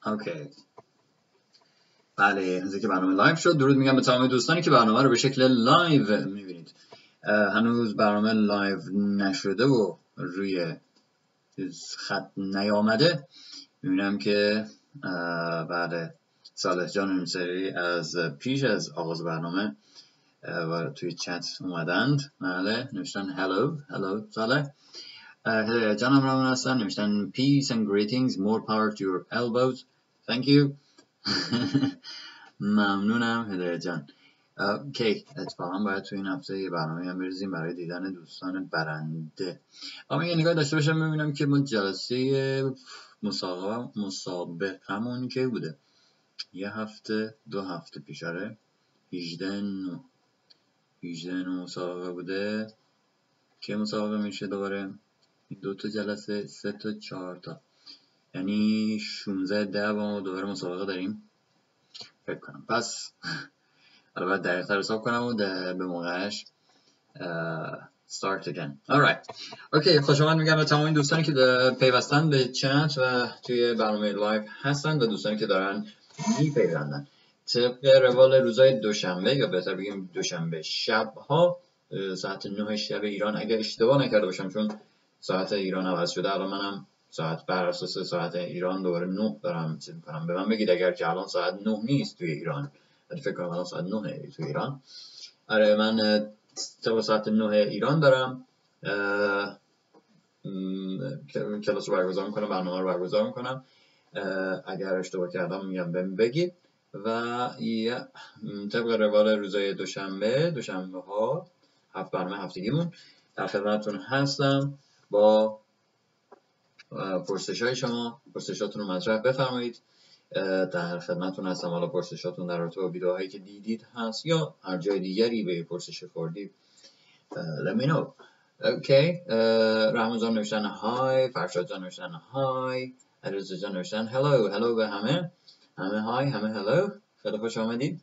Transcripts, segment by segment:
اوکی. بله، از اینکه برنامه لایو شد، درود میگم به تمام دوستانی که برنامه رو به شکل لایو میبینید. هنوز برنامه لایو نشده و روی خط نیامده. میبینم که بعد صالح جان این سری از پیش از آغاز برنامه و توی چت اومدند. بله، نوشتن hello صالح. هدایت جان هم رامون هستن، نوشتن peace and greetings, more power to your elbows, thank you. ممنونم هدایت جان. اوکی، اتفاقا باید توی این هفته یه برنامه هم بریزیم برای دیدن دوستان برنده. اما یه نگاه داشته باشم ببینم که ما جلسه مسابقمون که بوده یه هفته 2 هفته پیشاره 18 مسابقه بوده. که مسابقه میشه دوباره 2 تا جلسه 3 تا 4 تا، یعنی 16 با ما دوباره مسابقه داریم فکر کنم. پس حالا باید دقیق‌تر حساب کنم و به موقعش start again. alright. اوکی، خوش آمد میگم به تمام این دوستانی که پیوستن به چت و توی برنامه لایو هستن و دوستانی که دارن میپیوندن. طبق روال روزهای دوشنبه یا بهتر بگیم دوشنبه شب‌ها ساعت 9 شب ایران، اگر اشتباه نکرده باشم چون ساعت ایران عوض شده، الان منم ساعت بر اساس ساعت ایران دوباره 9 دارم چیز می‌کنم. به من بگید اگر که الان ساعت 9 نیست توی ایران، ولی فکر کنم الان ساعت 9 توی ایران. آره، من تا ساعت 9 ایران دارم کلاس رو برگزار میکنم، برنامه رو برگزار میکنم. اگر اشتباه کردم میگم بهم بگید. و طبق روال روزهای دوشنبه ها 7 برنامه هفتگیمون در خدمتتون هستم با پرسش‌های شما. پرسشاتون رو مطرح بفرمایید، در خدمتتون هستم. حالا پرسشاتون در رابطه با ویدیوهایی که دیدید هست یا هر جای دیگری به پرسش خوردید let me know. اوکی، رحمان جان نوشتن های، فرشاد جان نوشتن های، علیرضا جان نوشتن هلو به همه های، همه هلو، خیلی خوش آمدید.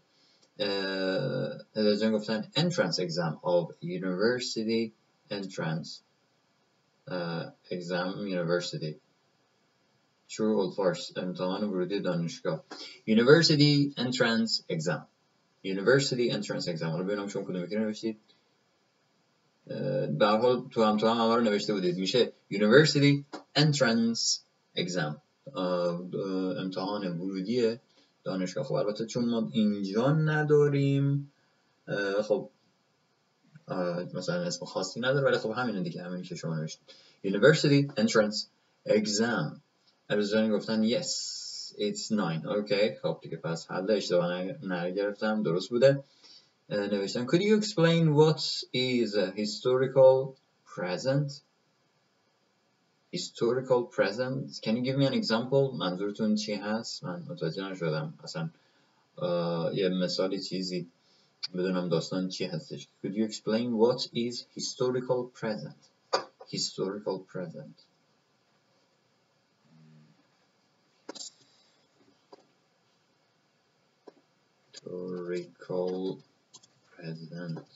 علیرضا جان گفتن entrance exam of university entrance exam university. True or false؟ امتحان ورودی دانشگاه. University entrance exam. University entrance exam. حالا ببینم شما کدوم یکی نوشتید. به هر حال تو هم همه رو نوشته بودید. میشه University entrance exam. امتحان ورودی دانشگاه. خب البته چون ما اینجا نداریم، خب مثلا اسم خاصی نداره، ولی خب همینه دیگه، همین که شما نوشتید. University entrance exam. علیرضا گفتن yes it's 9. اوکی، خب دیگه پس حل اشتباه نگرفتم، درست بوده. نوشتن could you explain what is a historical present? Historical present, can you give me an example؟ منظورتون چی هست؟ من متوجه نشدم اصلا. یه مثالی چیزی بدونم داستان چی هستش. Could you explain what is historical present? Historical present. Historical present.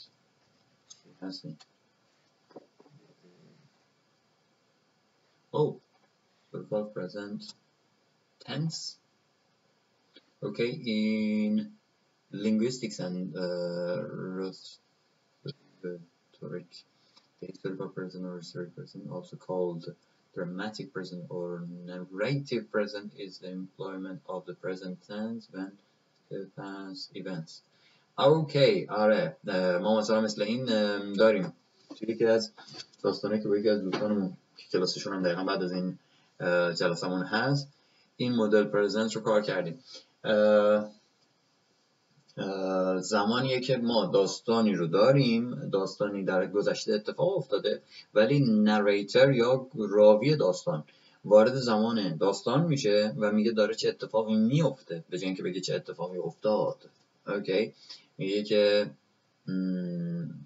چی هستی؟ Oh, historical present tense. Okay, in linguistics and rhetoric, the historical present or historic present, also called dramatic present or narrative present, is the employment of the present tense when past events. اوکی، آره، ما مثلا مثل این داریم توی یکی از داستانه که با یکی از دوستانمون که کلاسشون هم دقیقا بعد از این جلسمون هست، این مدل پرزنت رو کار کردیم. زمانیه که ما داستانی رو داریم، داستانی در گذشته اتفاق افتاده، ولی نریتر یا راوی داستان وارد زمان داستان میشه و میگه داره چه اتفاقی میفته، به جای اینکه بگه چه اتفاقی افتاد. اوکی، میگه که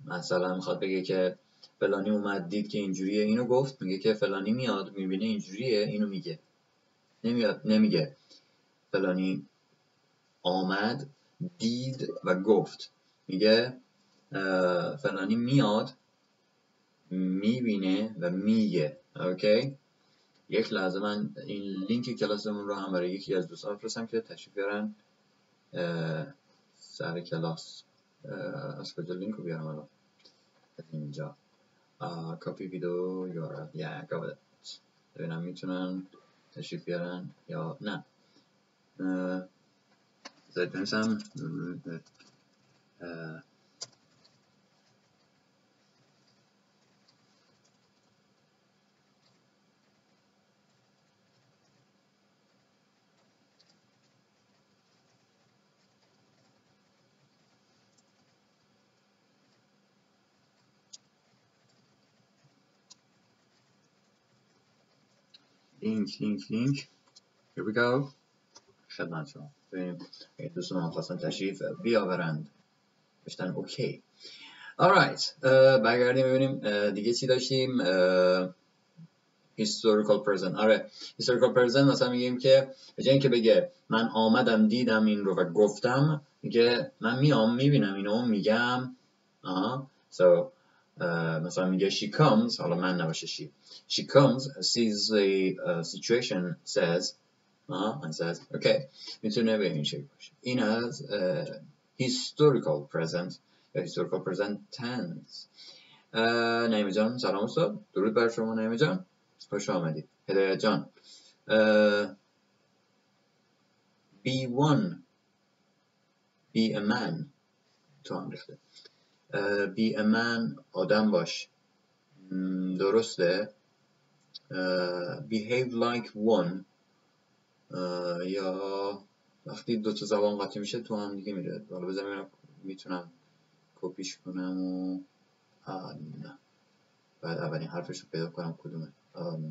مثلا میخواد بگه که فلانی اومد دید که اینجوریه، اینو گفت. میگه که فلانی میاد میبینه اینجوریه، اینو میگه. نمیگه فلانی آمد دید و گفت. میگه فلانی میاد میبینه و میگه. اوکی، یک لحظه من این لینک کلاسمون رو هم برای یکی از دوستان بفرستم که تشریف بیارن سر کلاس. از کجا لینک رو بیارم الان؟ اینجا کپی ویدیو یورل گابت ببینم میتونن تشریف بیارن یا نه. بذارید بنویسم لینک here we go. خدمت شما. ببینیم دوستان هم خواستن تشریف بیاورند بشتن اوکی. alright برگردیم ببینیم دیگه چی داشتیم. historical present. آره historical present مثلا میگیم که به جای اینکه بگه من آمدم دیدم این رو و گفتم، میگه من میام میبینم اینو میگم. so مثلا میگه she comes، حالا من نباشه she comes sees the situation says and says okay. میتونه به این شکل باشه. این از historical present یا historical present tense. نعیمه جان سلام استاد، درود بر شما نعیمه جان، خوش آمدید. هدایت جان be one be a man تو هم ریخته. be a man آدم باش، درسته. behave like one یا وقتی دو تا زبان قاطی میشه تو هم دیگه میره. حالا بذارم میتونم کپیش کنم و نه بعد اولین حرفش رو پیدا کنم کدومه.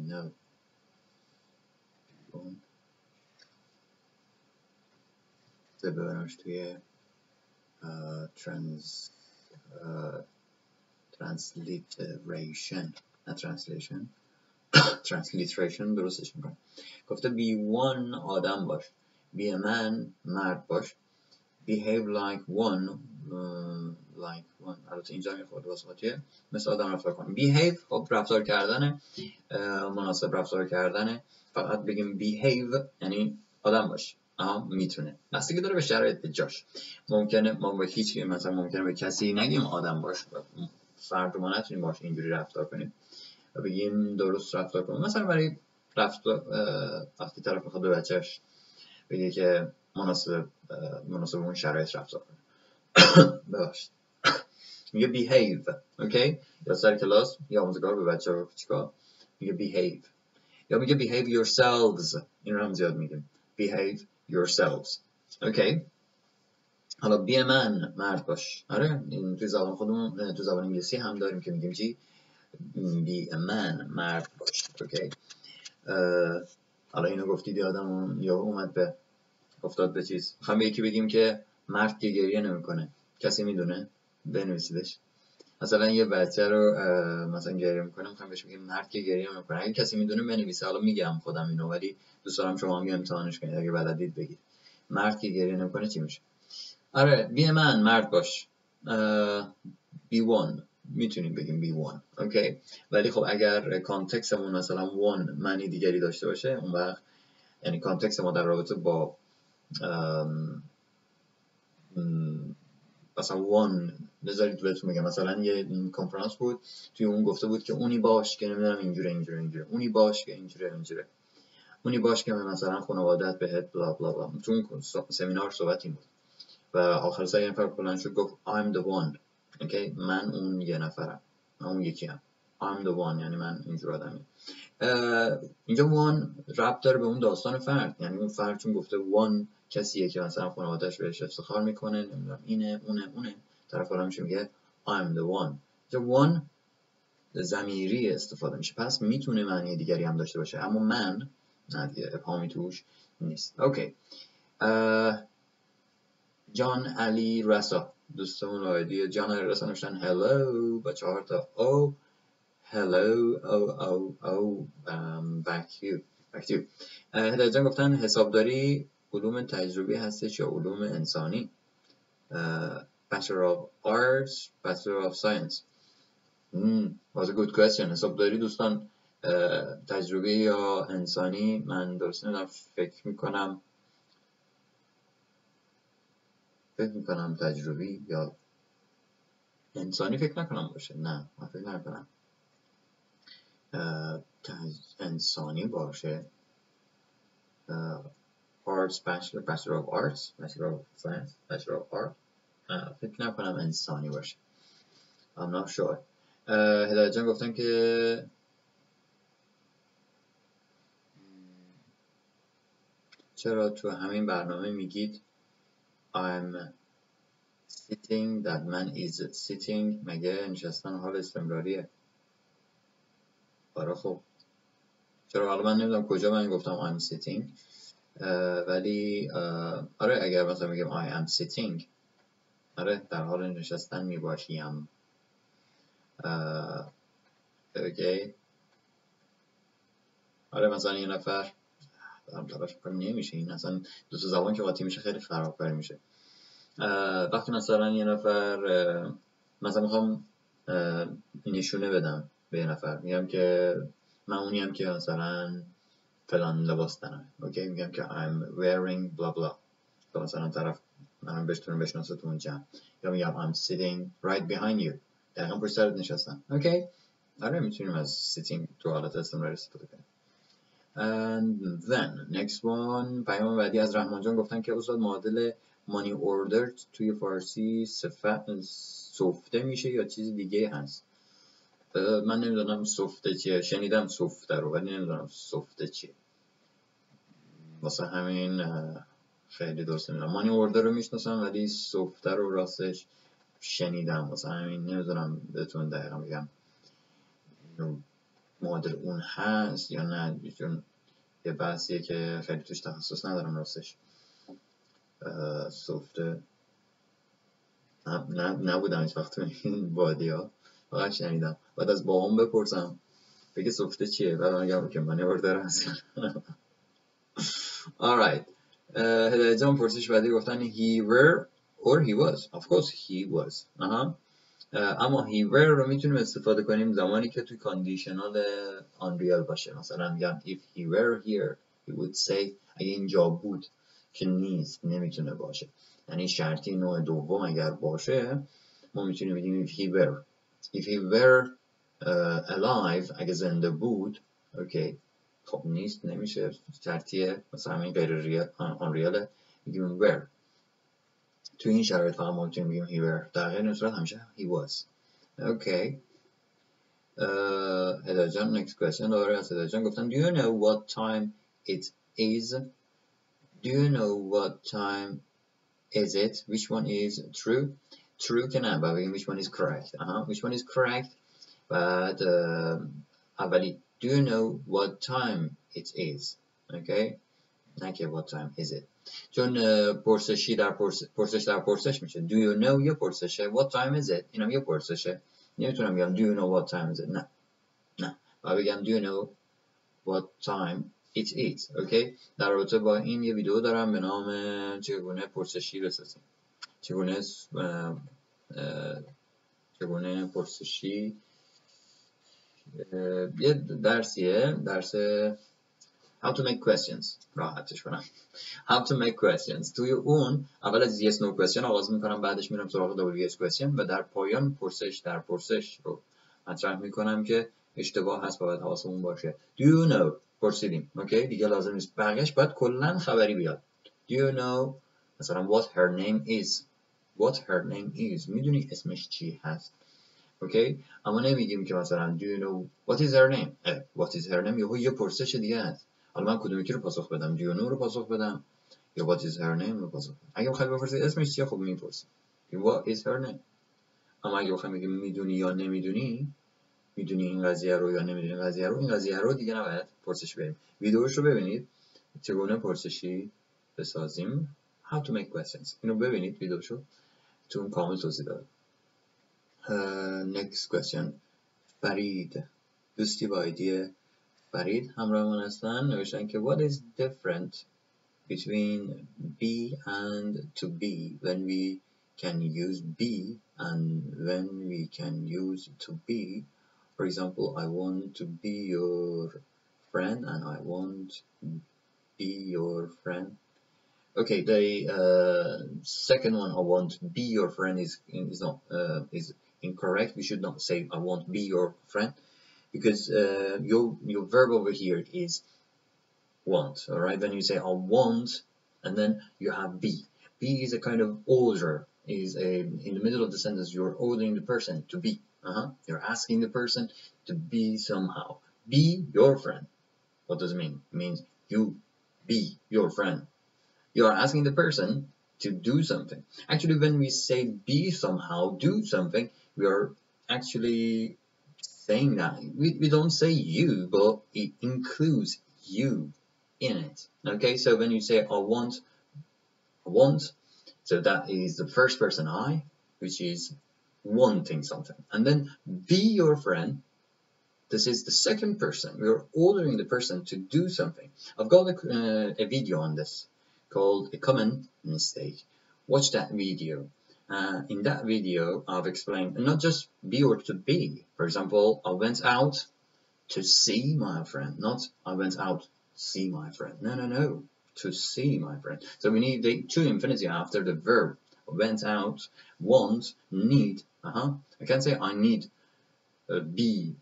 نه ببرمش توی transliteration نه translation transliteration درستش میکنم. گفته be one آدم باش، be a man مرد باش، behave like one البته اینجا میخواد واسطیه مثل آدم رفتار کنه. behave خب رفتار کردنه، مناسب رفتار کردنه. فقط بگیم behave یعنی آدم باش. میتونه بستگی داره به شرایط به جاش. ممکنه ما به هیچ مثلا ممکنه به کسی نگیم آدم باش، فرد رو ما نتونیم باش اینجوری رفتار کنیم و بگیم درست رفتار کنیم. مثلا برای رفتار وقتی طرف بخواد به بچه‌اش بگه که مناسب اون شرایط رفتار کنه ببخشید میگه behave. اوکی یا سر کلاس یا آموزگار به بچه‌ها چیکار میگه behave یا میگه behave yourselves. این رو هم زیاد میگیم behave yourselves. اوکی حالا be a man مرد باش. آره این توی زبان خودمون تو زبان انگلیسی هم داریم که میگیم چی be a man مرد باش. اوکی حالا اینو گفتید یادم یا اومد به افتاد به چیز. میخوام یکی بگیم که مرد که گریه نمیکنه، کسی میدونه؟ بنویسیدش. مثلا یه بچه رو مثلا گریه میکنه، میخوام بهش بگیم مرد که گریه نمیکنه. اگه کسی میدونه بنویسه. حالا میگم خودم اینو، ولی دوست دارم شما هم امتحانش کنید اگه بلدید بگید. مرد که گریه نمیکنه چی میشه؟ آره be a man مرد باش. be one میتونیم بگیم be one. اوکی ولی خب اگر کانتکستمون مثلا one معنی دیگری داشته باشه، اون وقت یعنی کانتکست ما در رابطه با مثلا one بذارید بهتون میگم مثلا یه کنفرانس بود توی اون گفته بود که اونی باش که نمیدونم اینجوره اونی باش که اینجوره اونی باش که مثلا خانوادت بهت بلا بلا بلا. تو اون سمینار صحبت این بود و آخر سر یه نفر بلند شد گفت I'm the one. اوکی من اون یه نفرم، من اون یکیم. I'm the one یعنی من اینجور آدمیم. اینجا one ربط داره به اون داستان فرد، یعنی اون فرد چون گفته one کسیه که مثلا خانواده‌اش بهش افتخار میکنه، نمیدونم اینه اونه طرف حالا میشه میگه I'm the one. اینجا one ضمیری استفاده میشه، پس میتونه معنی دیگری هم داشته باشه، اما من نه دیگه ابهامی توش نیست. اوکی جان علی رسا دوستمون آیدی جان علی رسا نوشتن هلو با 4 تا او. hello back to you. هدایت جان گفتن حسابداری علوم تجربی هستش یا علوم انسانی؟ Bachelor of Arts Bachelor of Science. was a good question. حسابداری دوستان تجربی یا انسانی، من درست نمیدونم، فکر میکنم تجربی یا انسانی فکر نکنم باشه. نه من فکر نکنم انسانی باشه. Arts Bachelor of Arts, Bachelor of Science, Bachelor of Art. فکر نکنم انسانی باشه. I'm not sure. هدایت جان گفتن که چرا تو همین برنامه میگید I'm sitting, that man is sitting. مگه نشستن حال استمراریه؟ آره خب چرا؟ حالا من نمیدونم کجا من گفتم I'm sitting، ولی آره اگر مثلا میگم I am sitting، آره در حال نشستن میباشیم. اوکی. آره مثلا یه نفر دارم تلاش میکنم نمیشه، این اصلا دو تا زبان که قاطی میشه خیلی خراب‌کاری میشه. وقتی مثلا یه نفر مثلا میخوام نشونه بدم به یه نفر، میگم که من اونیم که مثلا فلان لباس دارم، اوکی، میگم که I'm wearing blah blah، تو مثلا طرف منم بشناسه تو اون جمع، یا میگم I'm sitting right behind you، دقیقا پشت سرت نشستم. اوکی. آره میتونیم از sitting تو حالت استمراری استفاده کنیم. And then next one، پیام بعدی از رحمان جان گفتن که استاد معادل money ordered توی فارسی سفته میشه یا چیز دیگه هست؟ من نمیدونم سفته چیه، شنیدم سفته رو ولی نمیدونم سفته چیه، واسه همین خیلی درست نمیدونم. مانی اوردر رو میشناسم ولی سفته رو راستش شنیدم، واسه همین نمیدونم بهتون دقیقا بگم معادل اون هست یا نه، چون یه بحثیه که خیلی توش تخصص ندارم راستش. سفته نبودم هیچ وقت تو این وادی ها، فقط شنیدم، بعد از بابام بپرسم بگه سفته چیه، بعد میگم که مانی اوردر هست. alright. هدایت جان پرسش بعدی گفتن he were or he was. of course he was. اما he were رو میتونیم استفاده کنیم زمانی که توی کاندیشنال unreal باشه. مثلا میگم if he were here he would say، اگه اینجا بود که نیست، نمیتونه باشه، یعنی شرطی نوع دوم اگر باشه ما میتونیم بگیم if he were. if he were alive، اگه زنده بود، اوکی، خب نیست، نمیشه، شرطیه، مثلا همین غیر unreal، میگیم were. تو این شرایط فقط ما میتونیم بگیم he were، در غیر این صورت همیشه he was. اوکی. هدایت جان next question داره از هدایت جان گفتن do you know what time it is. do you know what time is it. which one is true. true که نه، باید بگیم which one is correct. which one is correct. بعد اولی do you know what time it is. اوکی، نه که what time is it، چون پرسشی در پرسش در پرسش میشه. do you know یه پرسشه، what time is it اینم یه پرسشه، نمیتونم بگم do you know what time is it. نه باید بگم do you know what time it is. اوکی. در رابطه با این یه ویدیو دارم به نام چگونه پرسشی بسازیم، چگونه پرسشی، یه درسیه، درس how to make questions، راحتش کنم how to make questions. توی اون اول از yes no question آغاز میکنم، بعدش میرم سراغ WH question و در پایان پرسش در پرسش رو مطرح میکنم که اشتباه هست باید حواسمون باشه. do you know پرسیدیم، اوکی، دیگه لازم نیست بقیهش باید کلا خبری بیاد. do you know مثلا what her name is. what her name is میدونی اسمش چی هست، اوکی. اما نمیگیم که مثلا do you know what is her name. what is her name یه پرسش دیگه هست، حالا من کدوم یکی رو پاسخ بدم، do you know رو پاسخ بدم یا what is her name رو پاسخ بدم. اگه بخوای بپرسی اسمش چیه، خب میپرسی what is her name. اما اگه بخوای بگیم میدونی یا نمیدونی، میدونی این قضیه رو یا نمیدونی این قضیه رو دیگه نباید پرسش بریم. ویدیوش رو ببینید چگونه پرسشی بسازیم how to make questions، اینو ببینید ویدیوشو، تو اون کامل توضیح داده. next question. فرید، دوستی با ایدی فرید همراهمون هستن، نوشتن که what is different between be and to be when we can use be and when we can use to be For example, I want to be your friend and I won't be your friend. Okay, the second one, I won't be your friend, is incorrect. We should not say I won't be your friend, because your verb over here is want. All right, when you say I want and then you have be. Be is a kind of order. In the middle of the sentence, you're ordering the person to be. You're asking the person to be somehow. Be your friend. What does it mean? It means you be your friend. You are asking the person to do something. Actually, when we say be somehow, do something, we are actually saying that. We don't say you, but it includes you in it. Okay, so when you say I want, so that is the first person I, which is wanting something. And then be your friend. This is the second person. We're ordering the person to do something. I've got a video on this called A Common Mistake. Watch that video. In that video, I've explained not just be or to be. For example, I went out to see my friend, not I went out to see my friend. No. To see my friend. So we need the to infinitive after the verb. Went out, want, need. I can't say I need be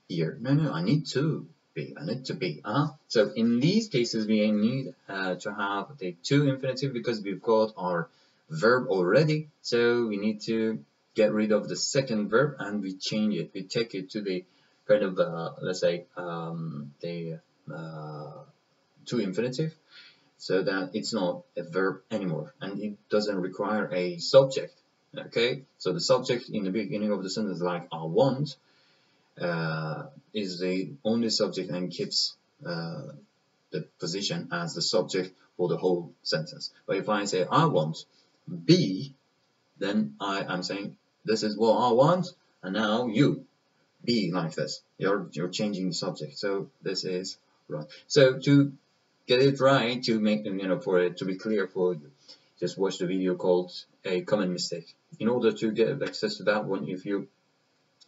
here. No, I need to be. I need to be. So in these cases, we need to have the to infinitive because we've got our verb already. So we need to get rid of the second verb and we change it. We take it to the kind of let's say the to infinitive, so that it's not a verb anymore and it doesn't require a subject. Okay, so the subject in the beginning of the sentence, like I want, is the only subject and keeps the position as the subject for the whole sentence. But if I say I want be, then I am saying this is what I want, and now you be like this. You're changing the subject. So this is wrong. So to get it right, to make them, for it to be clear for you, just watch the video called A Common Mistake. In order to get access to that one, if you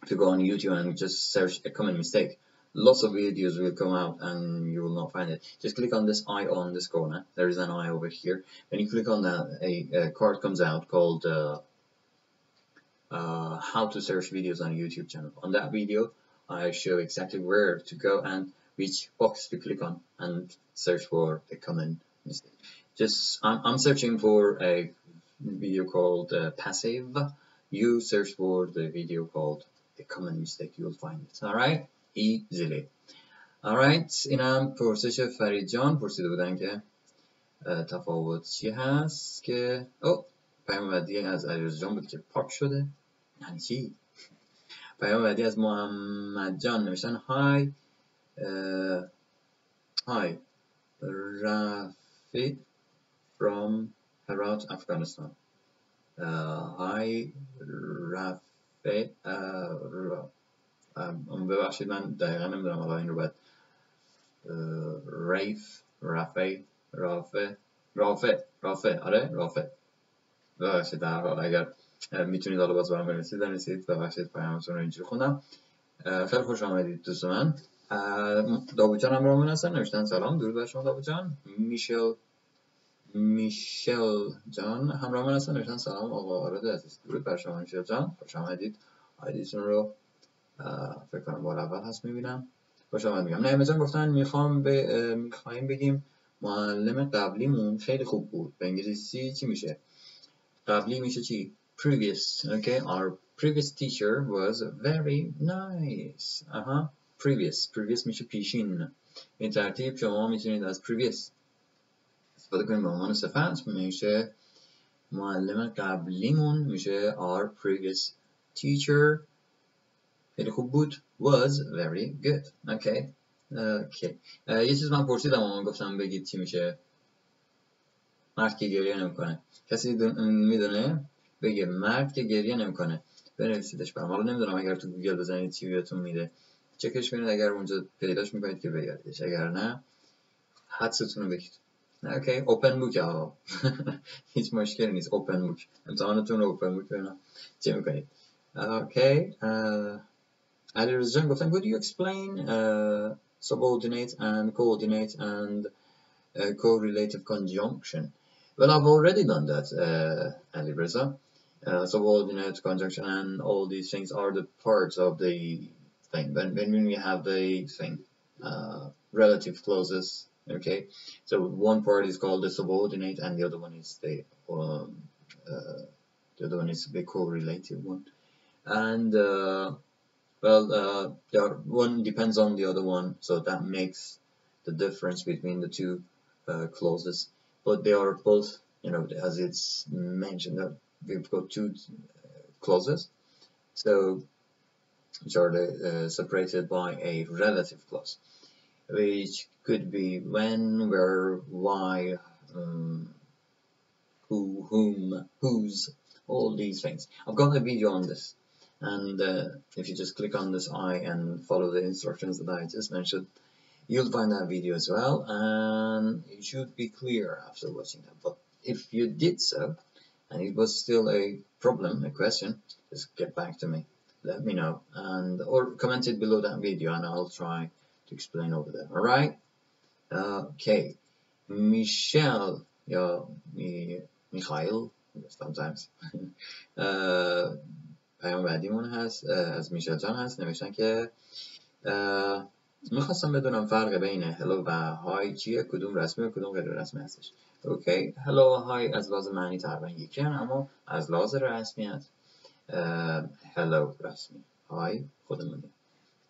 go on YouTube and just search A Common Mistake, lots of videos will come out and you will not find it. Just click on this eye on this corner. There is an eye over here. When you click on that, a card comes out called how to search videos on a YouTube channel. On that video, I show exactly where to go and which box to click on and search for a common mistake. I'm searching for a video called passive. You search for the video called A Common Mistake. You'll find it. Alright? Easily. Alright. اینم پرسش فرید جان پرسیده بودن که تفاوت چی هست که پیام بعدی از علیرضا جان بود که پاک شده. یعنی چی؟ پیام بعدی از محمد جان نوشتن های Rafi from Herat, Afghanistan. Hi Rafi. ببخشید من دقیقا نمیدونم حالا این رو باید رافع آره رافع. ببخشید در حال اگر میتونید حالا باز برام بنویسید ببخشید پیامتون رو اینجوری خوندم. خیلی خوش آمدید دوست من. داوود جان هم برامون هستن نوشتن سلام درود بر شما داوود جان. میشل جان هم برامون هستن نوشتن سلام آقا آراد عزیز درود بر شما میشل جان خوش آمدید. آیدیتون رو فکر کنم بار اول هست میبینم. خوش آمد میگم. نه جان گفتن میخوایم بگیم معلم قبلیمون خیلی خوب بود. به انگلیسی چی میشه؟ قبلی میشه چی؟ Previous. Okay, our previous teacher was very nice. Previous میشه پیشین. این ترتیب شما میتونید از previous استفاده کنید به عنوان صفت. میشه معلم قبلیمون میشه our previous teacher خیلی خوب بود was very good. Okay. یه چیز من پرسیدم و من گفتم بگید چی میشه. مرد که گریه نمیکنه. کسی میدونه؟ بگه مرد که گریه نمیکنه. بنویسیدش برام. حالا نمیدونم اگر تو گوگل بزنید چی بهتون میده. چکش کنید اگر اونجا پیداش میکنید که بگردیدش. اگر نه حدستون رو بگید. اوکی اوپن بوک ها. هیچ مشکلی نیست. اوپن بوک. امتحانتون رو اوپن بوک ببینم چه میکنید. اوکی علیرضا جان گفتن could you explain subordinate and coordinate and correlative conjunction. Well, I've already done that, Alireza. Subordinate, conjunction, and all these things are the parts of the thing. When we have the thing, relative clauses, okay? So one part is called the subordinate, and the other one is the correlative one. And one depends on the other one, so that makes the difference between the two clauses. But they are both, as it's mentioned, that we've got two clauses, so which are separated by a relative clause, which could be when, where, why, who, whom, whose, all these things. I've got a video on this, and if you just click on this eye and follow the instructions that I just mentioned, you'll find that video as well, and it should be clear after watching that. But if you did so, and it was still a problem, a question, just get back to me, let me know, and or comment it below that video, and I'll try to explain over there. All right? Okay. Michelle, Mikhail, sometimes. پیام بعدیمون هست از میشل جان هست، نوشتن که میخواستم بدونم فرق بین هلو و های چیه، کدوم رسمی و کدوم غیر رسمی هستش. اوکی، هلو و های از لحاظ معنی تقریبا یکی هستن، اما از لحاظ رسمیت هلو رسمی، های خودمونی.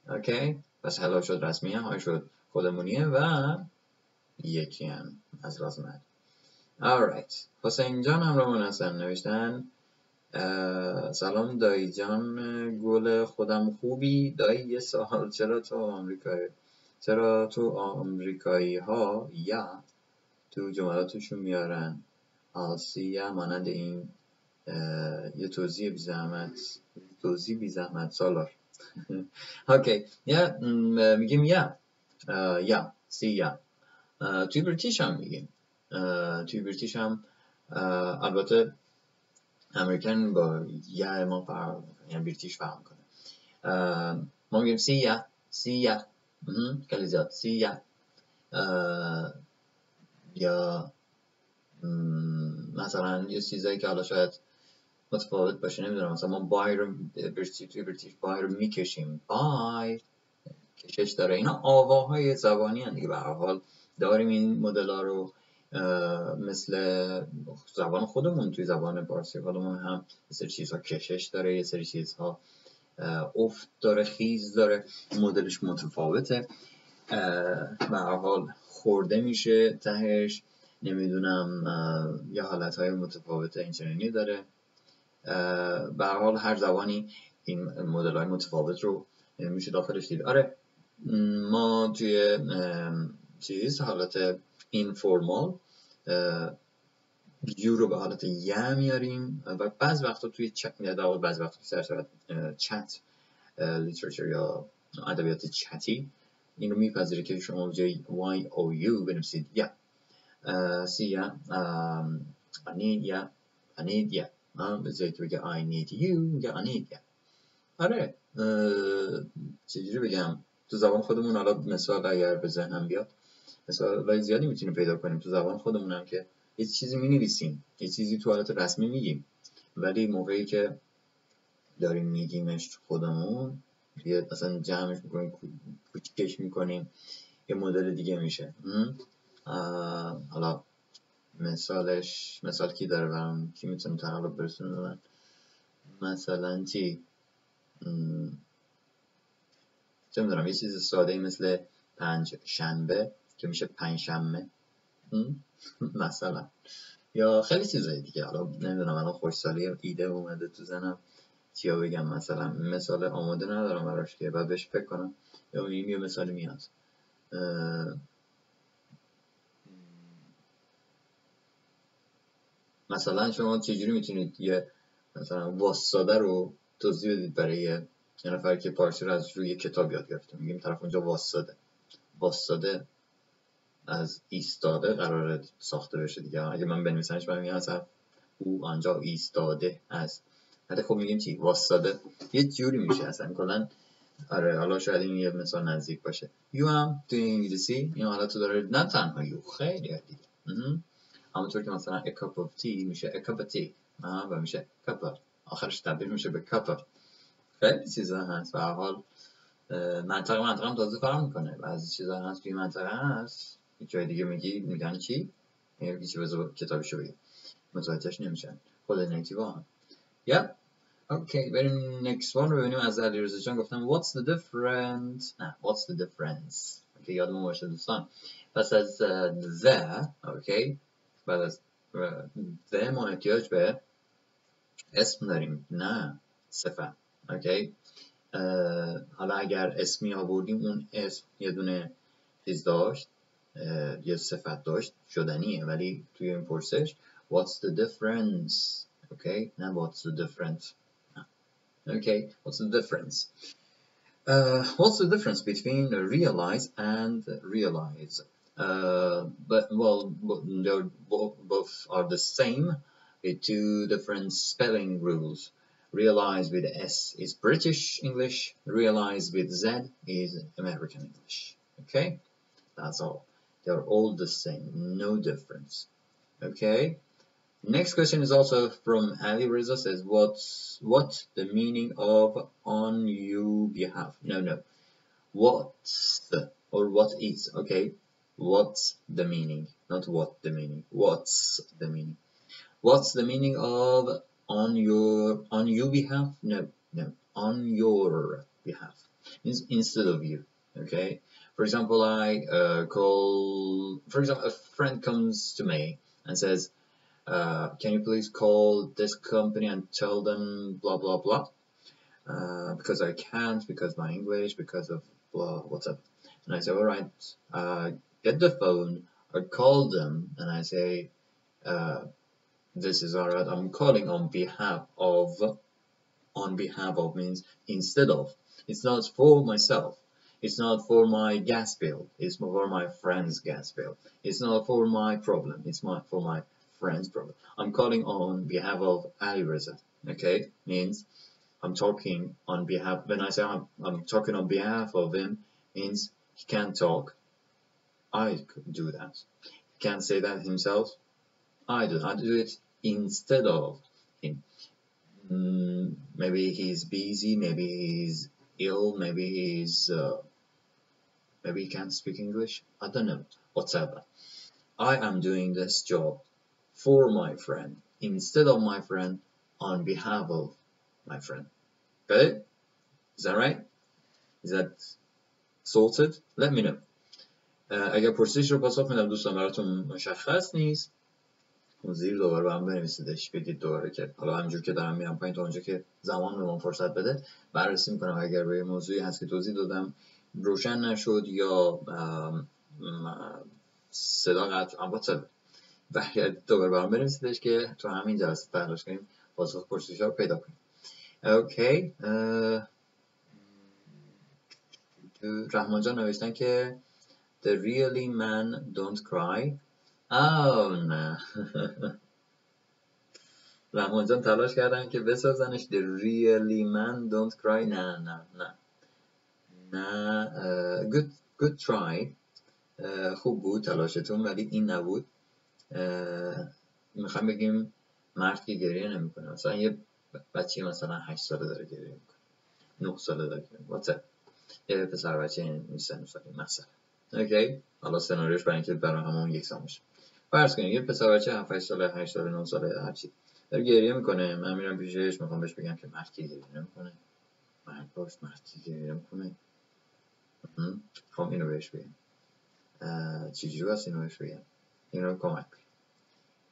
اوکی، پس هلو شد رسمیه، های شد خودمونیه و یکی هم از لحاظ معنی. alright، حسین جان هم رو هستن، نوشتن سلام دایی جان گل خودم خوبی؟ دایی یه سوال، چرا تو آمریکایی ها یا تو جملاتشون میارن آسیا مانند این یه توضیح بی زحمت سالار. اوکی، میگیم یا سیا. توی بریتیش هم میگیم، توی بریتیش هم البته امریکن با یا ما فرق میکنه، یعنی بریتیش فرق میکنه. ما میگیم سیا خیلی زیاد سیا. یا مثلا یه چیزایی که حالا شاید متفاوت باشه، نمیدونم، مثلا ما بای رو توی بریتیش بای رو میکشیم، بای کشش داره. اینا آواهای زبانی هست دیگه، به هر حال داریم این مدل ها رو مثل زبان خودمون. توی زبان فارسی خودمون هم یه سری چیزها کشش داره، یه سری چیزها افت داره، خیز داره، مدلش متفاوته، به هر حال خورده میشه تهش، نمیدونم، یه حالتهای متفاوت اینچنینی داره. به هر حال هر زبانی این مدل‌های متفاوت رو میشه داخلش دید. آره، ما توی حالت اینفورمال یو رو به حالت ی میاریم و بعض وقتا توی بعض وقتا سر چت لیترچر یا ادبیات چتی این رو میپذیره که شما جای y o u بنویسید یا سیا I need ya به جایی که بگه I need you میگه I need ya. آره، چجوری بگم، تو زبان خودمون حالا مثال اگر به ذهنم بیاد، مثال زیادی میتونیم پیدا کنیم تو زبان خودمون هم که یه چیزی می‌نویسیم، یه چیزی تو حالت رسمی میگیم، ولی موقعی که داریم میگیمش خودمون یه مثلا جمعش میکنیم، کوچیکش میکنیم، یه مدل دیگه میشه. حالا مثال کی داره برام، کی میتونه تقریبا برسونه من؟ مثلا چی؟ چه میدونم، یه چیز ساده مثل پنج شنبه که میشه پنج شنبه مثلا، یا خیلی چیزایی دیگه. حالا نمیدونم، الان خوشسالی ایده اومده تو ذهنم چیا بگم، مثلا مثال آماده ندارم براش که بعد بهش فکر کنم، یا یه مثال میاد. مثلا شما چجوری میتونید یه مثلا واسطاده رو توضیح بدید برای یه نفر که پارسی رو از روی کتاب یاد گرفته؟ میگیم طرف اونجا واسطاده از ایستاده قراره ساخته بشه دیگه. اگه من بنویسمش برای میگم مثلا او آنجا ایستاده است، ولی خب میگیم چی؟ واسطاده. یه جوری میشه اصلا کلا آره حالا شاید این یه مثال نزدیک باشه. You هم توی انگلیسی این حالت رو داره، نه تنها you، خیلی دیگه. همونطور که مثلا a cup of tea میشه a cup of tea و میشه cup of، آخرش تبدیل میشه به cup of. خیلی چیزا هست. به هر حال منطقه هم تازه فرق میکنه. بعضی چیزا هست توی منطقه هست جای دیگه میگن چی؟ میگه چی، بذار کتابشو بگم، متوجهش نمیشن خود نیتیو هم. Yep. Okay, بریم next one رو ببینیم. از علیرضا جان گفتم what's the difference، نه what's the difference. اوکی یادمون باشه دوستان. پس از the، اوکی، بعد از the ما احتیاج به اسم داریم، نه صفت. اوکی حالا اگر اسمی آوردیم اون اسم یه دونه چیز داشت، یه صفت داشت، شدنیه. ولی توی این پرسش what's the difference، اوکی نه what's the difference. Okay, what's the difference? What's the difference between realize and realize? But well, both are the same with two different spelling rules. Realize with S is British English. Realize with Z is American English. Okay, that's all. They are all the same, no difference. Okay. Next question is also from Ali Reza, says what's the meaning of on you behalf? No. What's or what is, okay? What's the meaning? Not what the meaning. What's the meaning? What's the meaning of on you behalf? No. On your behalf. Means instead of you. Okay? For example, for example, a friend comes to me and says, can you please call this company and tell them blah blah blah, because I can't, because my English, because of blah whatever. And I say, all right, get the phone or call them, and I say, this is all right, I'm calling on behalf of. On behalf of means instead of. It's not for myself. It's not for my gas bill. It's for my friend's gas bill. It's not for my problem. It's for my friend's problem. I'm calling on behalf of Ali Reza. Okay, means I'm talking on behalf. When I say I'm talking on behalf of him, means he can't talk. I could do that. He can't say that himself. I do it instead of him. Maybe he's busy. Maybe he's ill. Maybe maybe he can't speak English. I don't know. Whatever. I am doing this job for my friend, instead of my friend, on behalf of my friend. Got it? Is that right? Is that sorted? Let me know. اگر پرسش رو پاسخ میدم دوستان براتون مشخص نیست، اون زیر دوباره برام بنویسیدش، بگید دوباره که حالا همینجور که دارم میرم پایین تا اونجا که زمان به من فرصت بده بررسی میکنم. اگر به موضوعی هست که توضیح دادم روشن نشد یا صدا قطع برگردید دوباره برام بنویسیدش که تو همین جلسه تلاش کنیم پاسخ پرسش‌ها رو پیدا کنیم. اوکی. رحمان جان نوشتن که The really man don't cry. نه. رحمان جان تلاش کردن که بسازنش The really man don't cry. نه. Good try. خوب بود تلاشتون، ولی این نبود. میخوایم بگیم مرد که گریه نمیکنه. مثلا یه بچه مثلا 8 ساله داره گریه میکنه، 9 ساله داره گریه میکنه، یه پسر بچه این سن سالی مثلا. اوکی، حالا سناریوش برای اینکه برای همون یکسان باشه، فرض کنید یه پسر بچه 7 ساله 8 ساله 9 ساله هر چی داره گریه میکنه. من میرم پیشش میخوام بهش بگم که مرد که گریه نمیکنه، مرد که گریه نمیکنه. خب اینو بهش بگم. چجوری واسه اینو بهش بگم؟ اینو کمک کنید.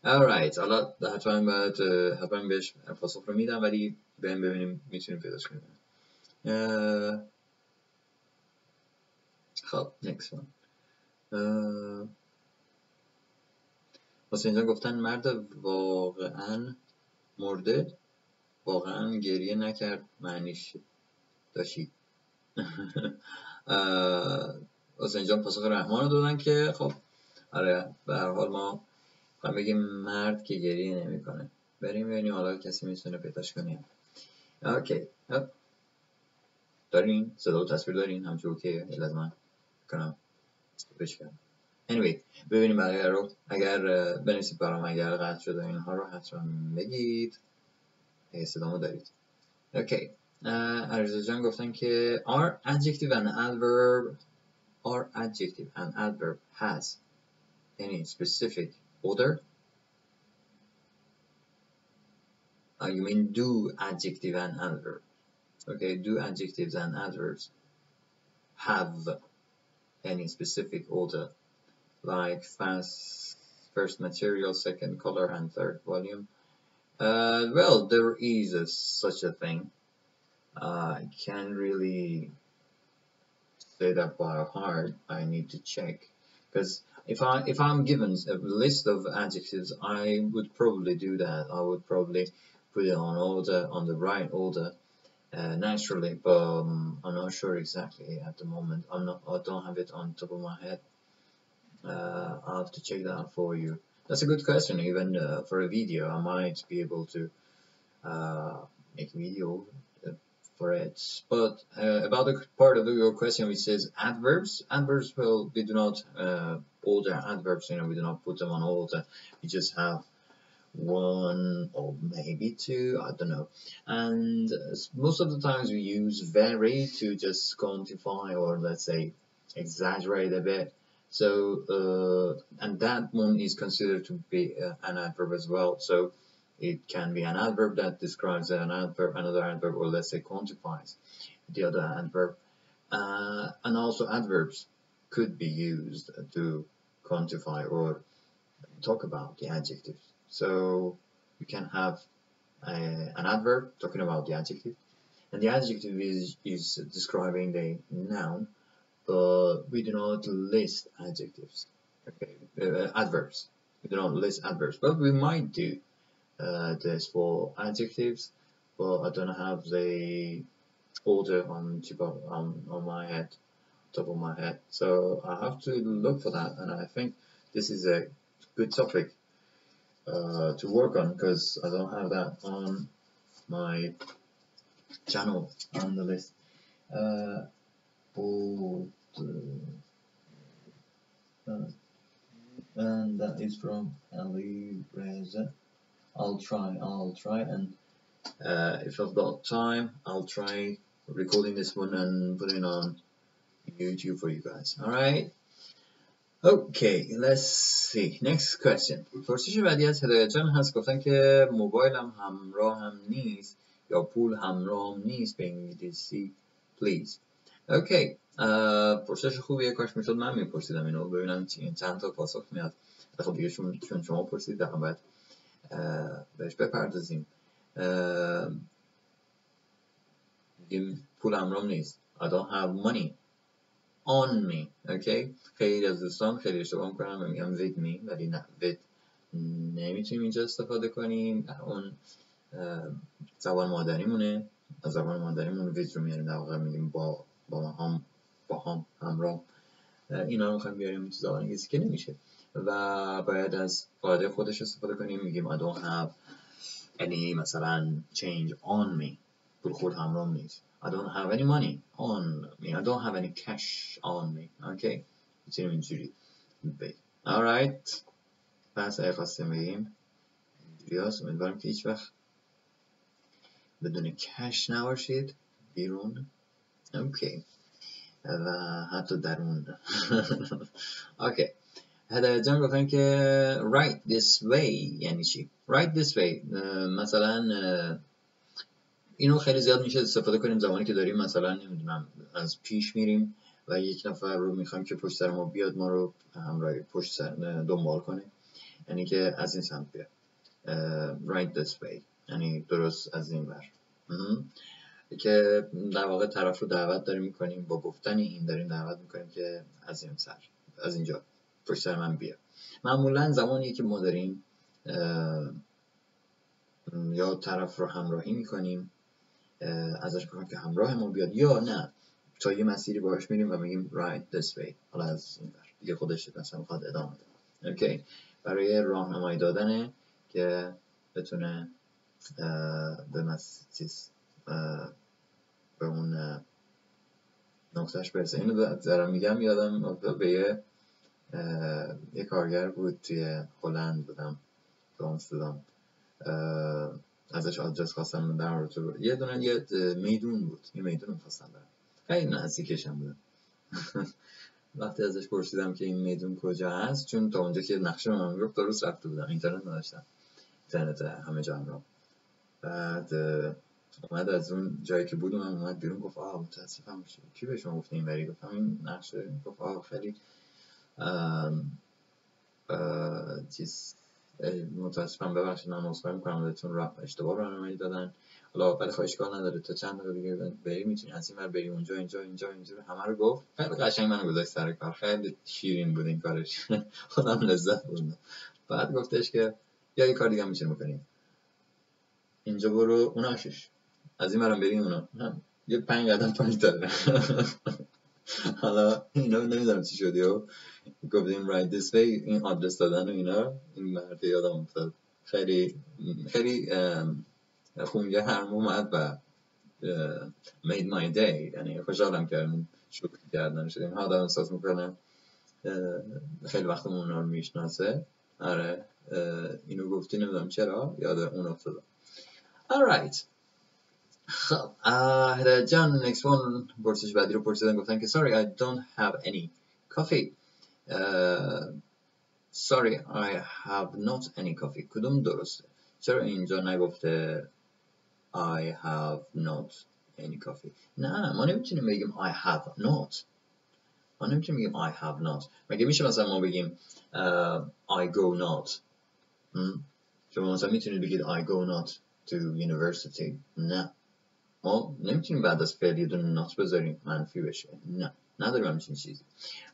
alright، حالا حتما بهش پاسخ رو میدم، ولی ببینیم میتونیم پیداش کنیم. خب next one. واسه اینجا گفتن مرد واقعا مرده واقعا گریه نکرد معنیش داشتی. واسه اینجا پاسخ رحمان رو دادن که خب آره به هر حال ما بگیم مرد که گریه نمی کنه. بریم ببینیم حالا کسی میتونه پیداش کنیم. اوکی. دارین؟ صدا و تصویر دارین؟ همچون که لازم کنم بشکنم. anyway ببینیم بقیه رو. اگر بنویسید برام اگر قطع شده اینها رو حتما بگید. صدامو دارید. اوکی. علیرضا جان گفتن که are adjective and adverb has any specific order? You mean do adjective and adverb? Okay, do adjectives and adverbs have any specific order, like first material, second color, and third volume? Well, there is such a thing. I can't really say that by heart. I need to check, because if I'm given a list of adjectives, I would probably do that. I would probably put it on order, on the right order, naturally, but I'm not sure exactly at the moment. I don't have it on top of my head. I'll have to check that out for you. That's a good question. Even for a video, I might be able to make a video for it. But about the part of your question which says adverbs, well, we do not order adverbs. We do not put them on order. We just have one or maybe two, I don't know. And most of the times we use very to just quantify or let's say exaggerate a bit. So and that one is considered to be an adverb as well. So it can be an adverb that describes another adverb, or let's say quantifies the other adverb. And also adverbs could be used to quantify or talk about the adjectives. So we can have an adverb talking about the adjective, and the adjective is describing the noun, but we do not list adjectives. Okay, adverbs. We do not list adverbs, but we might do this for adjectives, but I don't have the order on my head, top of my head. So I have to look for that, and I think this is a good topic to work on, because I don't have that on my channel on the list. And that is from Ali Reza. I'll try, and if I've got time, I'll try recording this one and putting it on YouTube for you guys. All right. Okay, let's see. Next question. پرسش بعدی از هدایت جان هست. گفتن که موبایلم همراهم نیست یا پول همراهم نیست به انگلیسی please. اوکی. پرسش خوبیه. کاش میشد من میپرسیدم اینو ببینم چند تا پاسخ میاد. خب دیگه چون شما پرسید در باید بهش بپردازیم. پول همراهم نیست. I don't have money on me. اوکی. خیلی از دوستان خیلی اشتباه میکنن و میگم with me، ولی نه، with نمیتونیم اینجا استفاده کنیم. اون زبان مادریمونه. از زبان مادریمون with رو میاریم، در واقع میگیم با هم همراه. اینا رو میخوایم بیاریم تو زبان انگلیسی که نمیشه و باید از قاعده خودش استفاده کنیم. میگیم I don't have any مثلا change on me. پول خود همراه نیست. I don't have any money on me. I don't have any cash on me. Okay. میتونیم اینجوری بگیم. Alright. پس اگه خواستیم بگیم اینجوری هست. امیدوارم که هیچ وقت بدون کش نباشید بیرون. اوکی. و حتی درون. اوکی. هدایت جان گفتن که write this way یعنی چی؟ write this way مثلا اینو خیلی زیاد میشه استفاده کنیم زمانی که داریم مثلا نمیدونم از پیش میریم و یک نفر رو میخوایم که پشت سر ما بیاد، ما رو همراه پشت سر دنبال کنه، یعنی که از این سمت بیاد. write this way یعنی درست از این ور، که در واقع طرف رو دعوت داریم میکنیم، با گفتن این داریم دعوت میکنیم که از این سر، از اینجا پشت سر من بیا. معمولا زمانی که ما داریم یا طرف رو همراهی میکنیم ازش میخوایم که همراه ما بیاد، یا نه تا یه مسیری باهاش میریم و میگیم write this way، حالا از این ور دیگه خودش مثلا میخواد ادامه بده. اوکی. برای راهنمایی دادنه که بتونه به اون نقطهش برسه. اینو دارم میگم یادم به یه کارگر بود توی هلند بودم تو آمستردام، ازش آدرس خواستم در مورد یه دونه یه میدون بود، یه میدون می‌خواستم برم، خیلی نزدیکشم بودم. وقتی ازش پرسیدم که این میدون کجا هست، چون تا اونجا که نقشه من میگفت درست رفته بودم، اینترنت نداشتم، اینترنت همه جا رو. بعد اومد از اون جایی که بودم اومد بیرون گفت متاسفم کی به شما گفت اینوری؟ گفتم این نقشه. گفت خیلی چیز متاسفم، ببخشید من عذرخواهی می‌کنم بهتون اشتباه راهنمایی دادن، حالا ولی اشکال نداره، تا چند دقیقه دیگه بری میتونی از این ور بری اونجا اینجا همه رو گفت. خیلی قشنگ منو گذاشت سر کار، خیلی شیرین بود این کارش. خودم لذت بردم. بعد گفتش که یا یه کار دیگه هم میتونی بکنی، اینجا برو اون آشش، از این برم بری اونا یه 5 قدم پایین داره. حالا اینا نمیدونم چی شدی و گفتیم right this way، این آدرس دادن و اینا، این مرد یادم افتاد، خیلی خیلی خونگرم اومد و made my day، یعنی خوشحالم کردم شکر کردن شدیم. ها دارم احساس میکنم خیلی وقتمون اونا رو میشناسه. آره اینو گفتی نمیدونم چرا یاد اون افتادم. alright خب هدایت جان next one پرسش بعدی رو پرسیدن، گفتن که sorry I don't have any coffee. sorry I have not any coffee. کدوم درسته؟ چرا اینجا نگفته I have not any coffee؟ نه ما نمیتونیم بگیم I have not، ما نمیتونیم بگیم I have not. مگه میشه مثلا ما بگیم I go not؟ شما مثلا میتونید بگید I go not to university؟ نه ما نمیتونیم بعد از فعل یه دونه not بذاریم منفی بشه، نه نداریم همچین چیزی.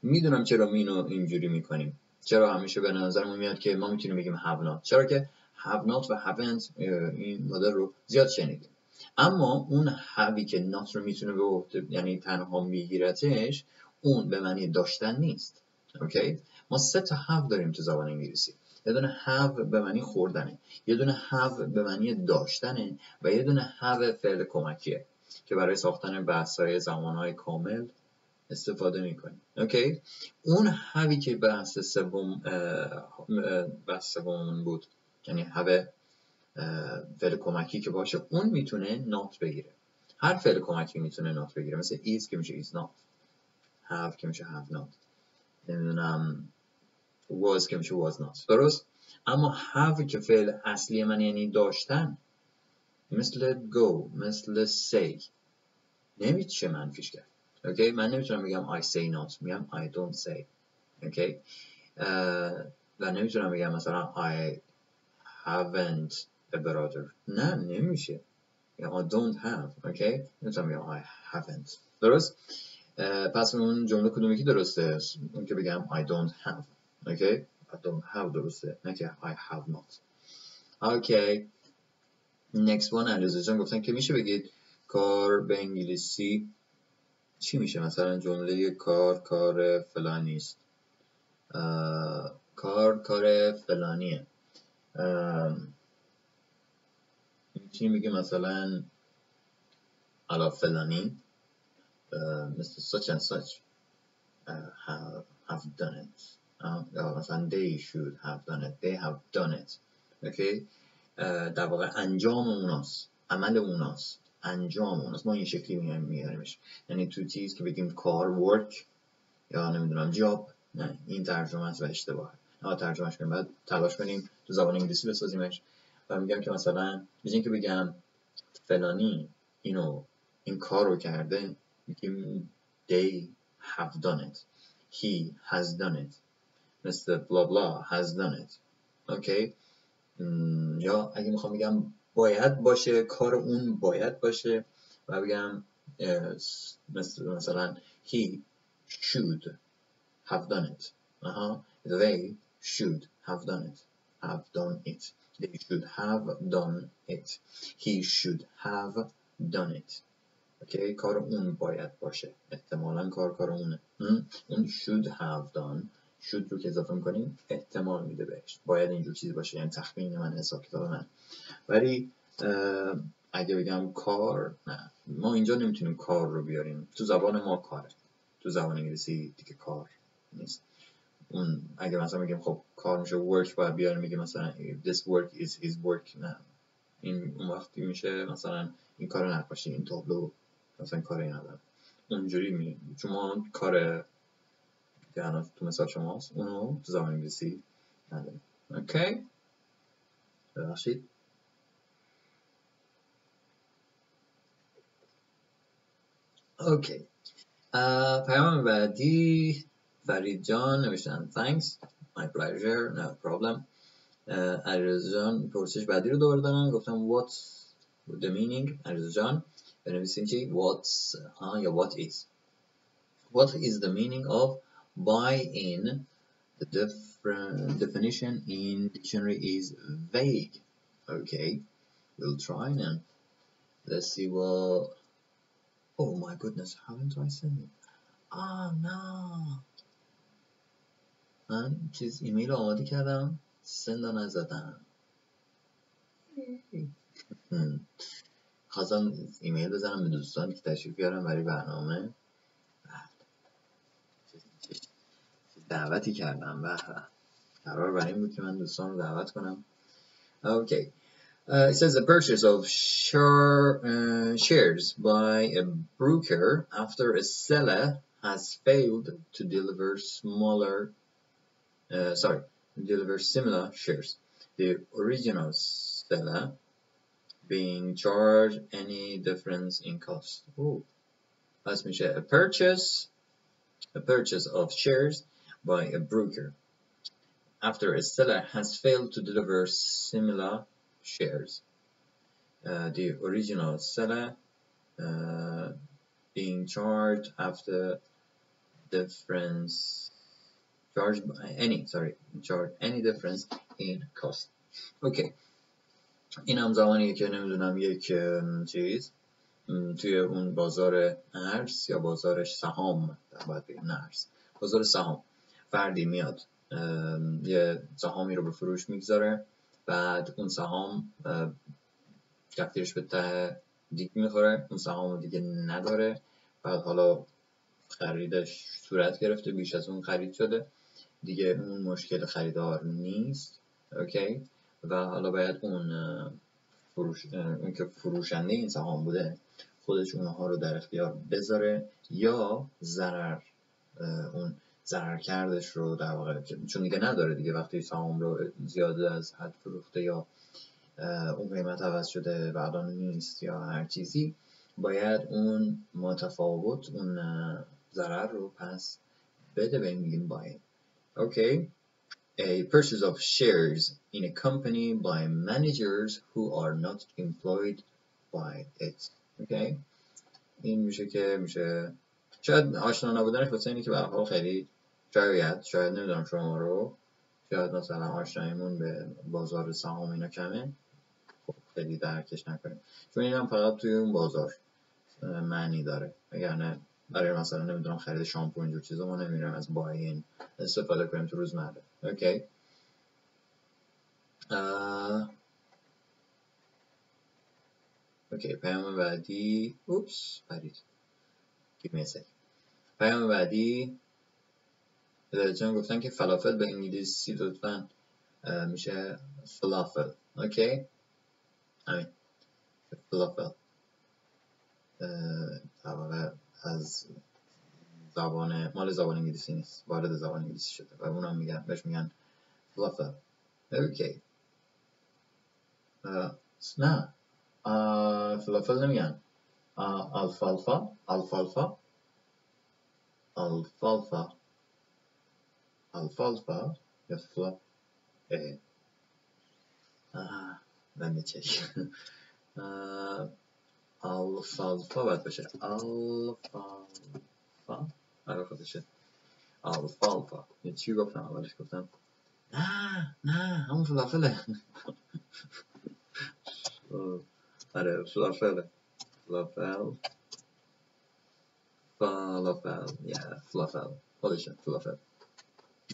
میدونم چرا اینو اینجوری میکنیم، چرا همیشه به نظرمون میاد که ما میتونیم بگیم have not، چرا که have not و haven't این مدل رو زیاد شنیدیم. اما اون هاوی که not رو میتونه به عهده یعنی تنها میگیرتش، اون به معنی داشتن نیست. اوکی؟ ما 3 تا have داریم تو زبان انگلیسی. یه دونه have به معنی خوردنه، یه دونه have به معنی داشتنه و یه دونه have فعل کمکیه که برای ساختن بحث‌های زمانهای کامل استفاده میکنیم. اوکی؟ اون هاوی که بحث سوم بود، یعنی have فعل کمکی که باشه، اون میتونه not بگیره. هر فعل کمکی میتونه not بگیره، مثل is که میشه is not، have که میشه have not، نمیدونم was که میشه was not. درست؟ اما have که فعل اصلی من یعنی داشتن، مثل go، مثل say، نمیشه منفیش کرد. اوکی؟ من نمیتونم بگم I say not، میگم I don't say. اوکی؟ و نمیتونم بگم مثلا I haven't a brother، نه نمیشه، یا I don't have. اوکی؟ نمیتونم بگم I haven't. درست؟ پس اون جمله کدومی که درسته؟ اون که بگم I don't have. اوکی؟ I don't have درسته، نه که I have not. اوکی next one علیرضا جان گفتن که میشه بگید کار به انگلیسی چی میشه؟ مثلا جمله کار فلانی است، کار فلانیه. میتونیم بگیم مثلا علا فلانی مثل such and such have done it، یا مثلا they should have done it، they have done it. اوکی؟ در واقع انجام اوناست، عمل اوناست، انجام اوناست. ما این شکلی میاریمش، یعنی تو چیز که بگیم کار work یا نمیدونم job، نه این ترجمه است و اشتباهه. ما ترجمهش کنیم، بعد تلاش کنیم تو زبان انگلیسی بسازیمش. و میگم که مثلا بجین که بگم فلانی این کار رو کرده، میگیم they have done it، he has done it، مثل blah blah has done it. اوکی؟ یا اگه میخوام بگم باید باشه، کار اون باید باشه، و بگم مثلا he should have done it. They should have done it. They should have done it. He should have done it. اوکی؟ کار اون باید باشه، احتمالاً کار اونه. اون should have done، should رو که اضافه میکنیم احتمال میده بهش، باید اینجور چیزی باشه، یعنی تخمین من، حساب کتاب من. ولی اگه بگم کار، نه ما اینجا نمیتونیم کار رو بیاریم، تو زبان ما کاره، تو زبان انگلیسی دیگه کار نیست. اون اگه مثلا بگیم خب کار میشه work، باید بیاریم میگه مثلا this work is his work، نه این اون وقتی میشه مثلا این کار نقاشی، این تابلو مثلا کار این نداره، اونجوری چون ما کار که الان تو مثال شماست اونو تو زبان انگلیسی نداریم. اوکی ببخشید. اوکی پیام بعدی فرید جان نوشتن thanks my pleasure no problem. علیرضا جان پرسش بعدی رو دوباره دارن، گفتم what's the meaning. علیرضا جان بنویسین چی what's یا what is the meaning of buy in. The definition in dictionary is vague. Okay, we'll try and let's see what. Oh my goodness, haven't I sent it? Oh no. من چیز ایمیل رو آماده کردم سند نزدم. خواستم ایمیل بزنم به دوستان که تشریف بیارم برای برنامه. دعوتی کردم و قرار بر این بود که من دوستان رو دعوت کنم. Okay. It says the purchase of shares by a broker after a seller has failed to deliver similar shares. The original seller being charged any difference in cost. پس میشه a purchase of shares by a broker after a seller has failed to deliver similar shares. The original seller being charged after any difference in cost. Okay. این هم زمانیه که نمیدونم یک چیز توی اون بازار ارز یا بازار سهام، باید بگم نه ارز، بازار سهام، فردی میاد یه سهامی رو به فروش میگذاره، بعد اون سهام کفتیرش به ته دیگ میخوره، اون سهام رو دیگه نداره، بعد حالا خریدش صورت گرفته، بیش از اون خرید شده دیگه، اون مشکل خریدار نیست. اوکی. و حالا باید اون که فروشنده این سهام بوده خودش اونها رو در اختیار بذاره یا اون ضرر کردش رو در واقع، چون دیگه نداره دیگه، وقتی سهام رو زیاده از حد فروخته یا اون قیمت عوض شده و الان نیست یا هر چیزی، باید اون متفاوت اون ضرر رو پس بده، به این میگیم باید. اوکی. A purchase of shares in a company by managers who are not employed by it. Okay. این میشه که شاید آشنا نبودنش واسه اینه که به هر حال خیلی شاید نمیدونم شما رو، شاید مثلا آشناییمون به بازار سهام اینا کمه، خب خیلی درکش نکنیم، چون این هم فقط توی اون بازار معنی داره، وگرنه برای مثلا نمیدونم خرید شامپو اینجور چیزا ما نمیریم از باین استفاده کنیم تو روزمره. اوکی. اوکی. پیام بعدی پیام بعدی جان گفتن که فلافل به انگلیسی لطفا میشه فلافل. اوکی. همین فلافل طبعا از مال زبان انگلیسی نیست، وارد زبان انگلیسی شده و اونم بهش میگن فلافل. اوکی. نه فلافل نمیگن، الفالفا یا فلافل. let me check. الفالفا باید بشه الفالفا. آره خودشه الفالفا. چی گفتم اولش؟ گفتم نه همون فلافله. آره فلافل خودشه فلافل.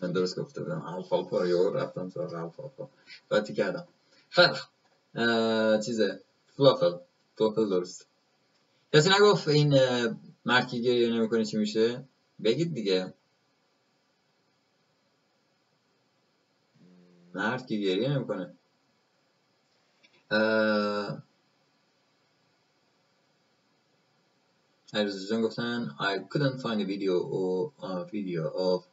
من درست گفته بودم الفالفا، یا رفتم سراغ الفالفا قاطی کردم. خیلی چیزه فلافل درست. کسی نگفت این مرد که گریه نمیکنه چی میشه؟ بگید دیگه. مرد که گریه نمیکنه. علیرضا گفتن I couldn't find a video of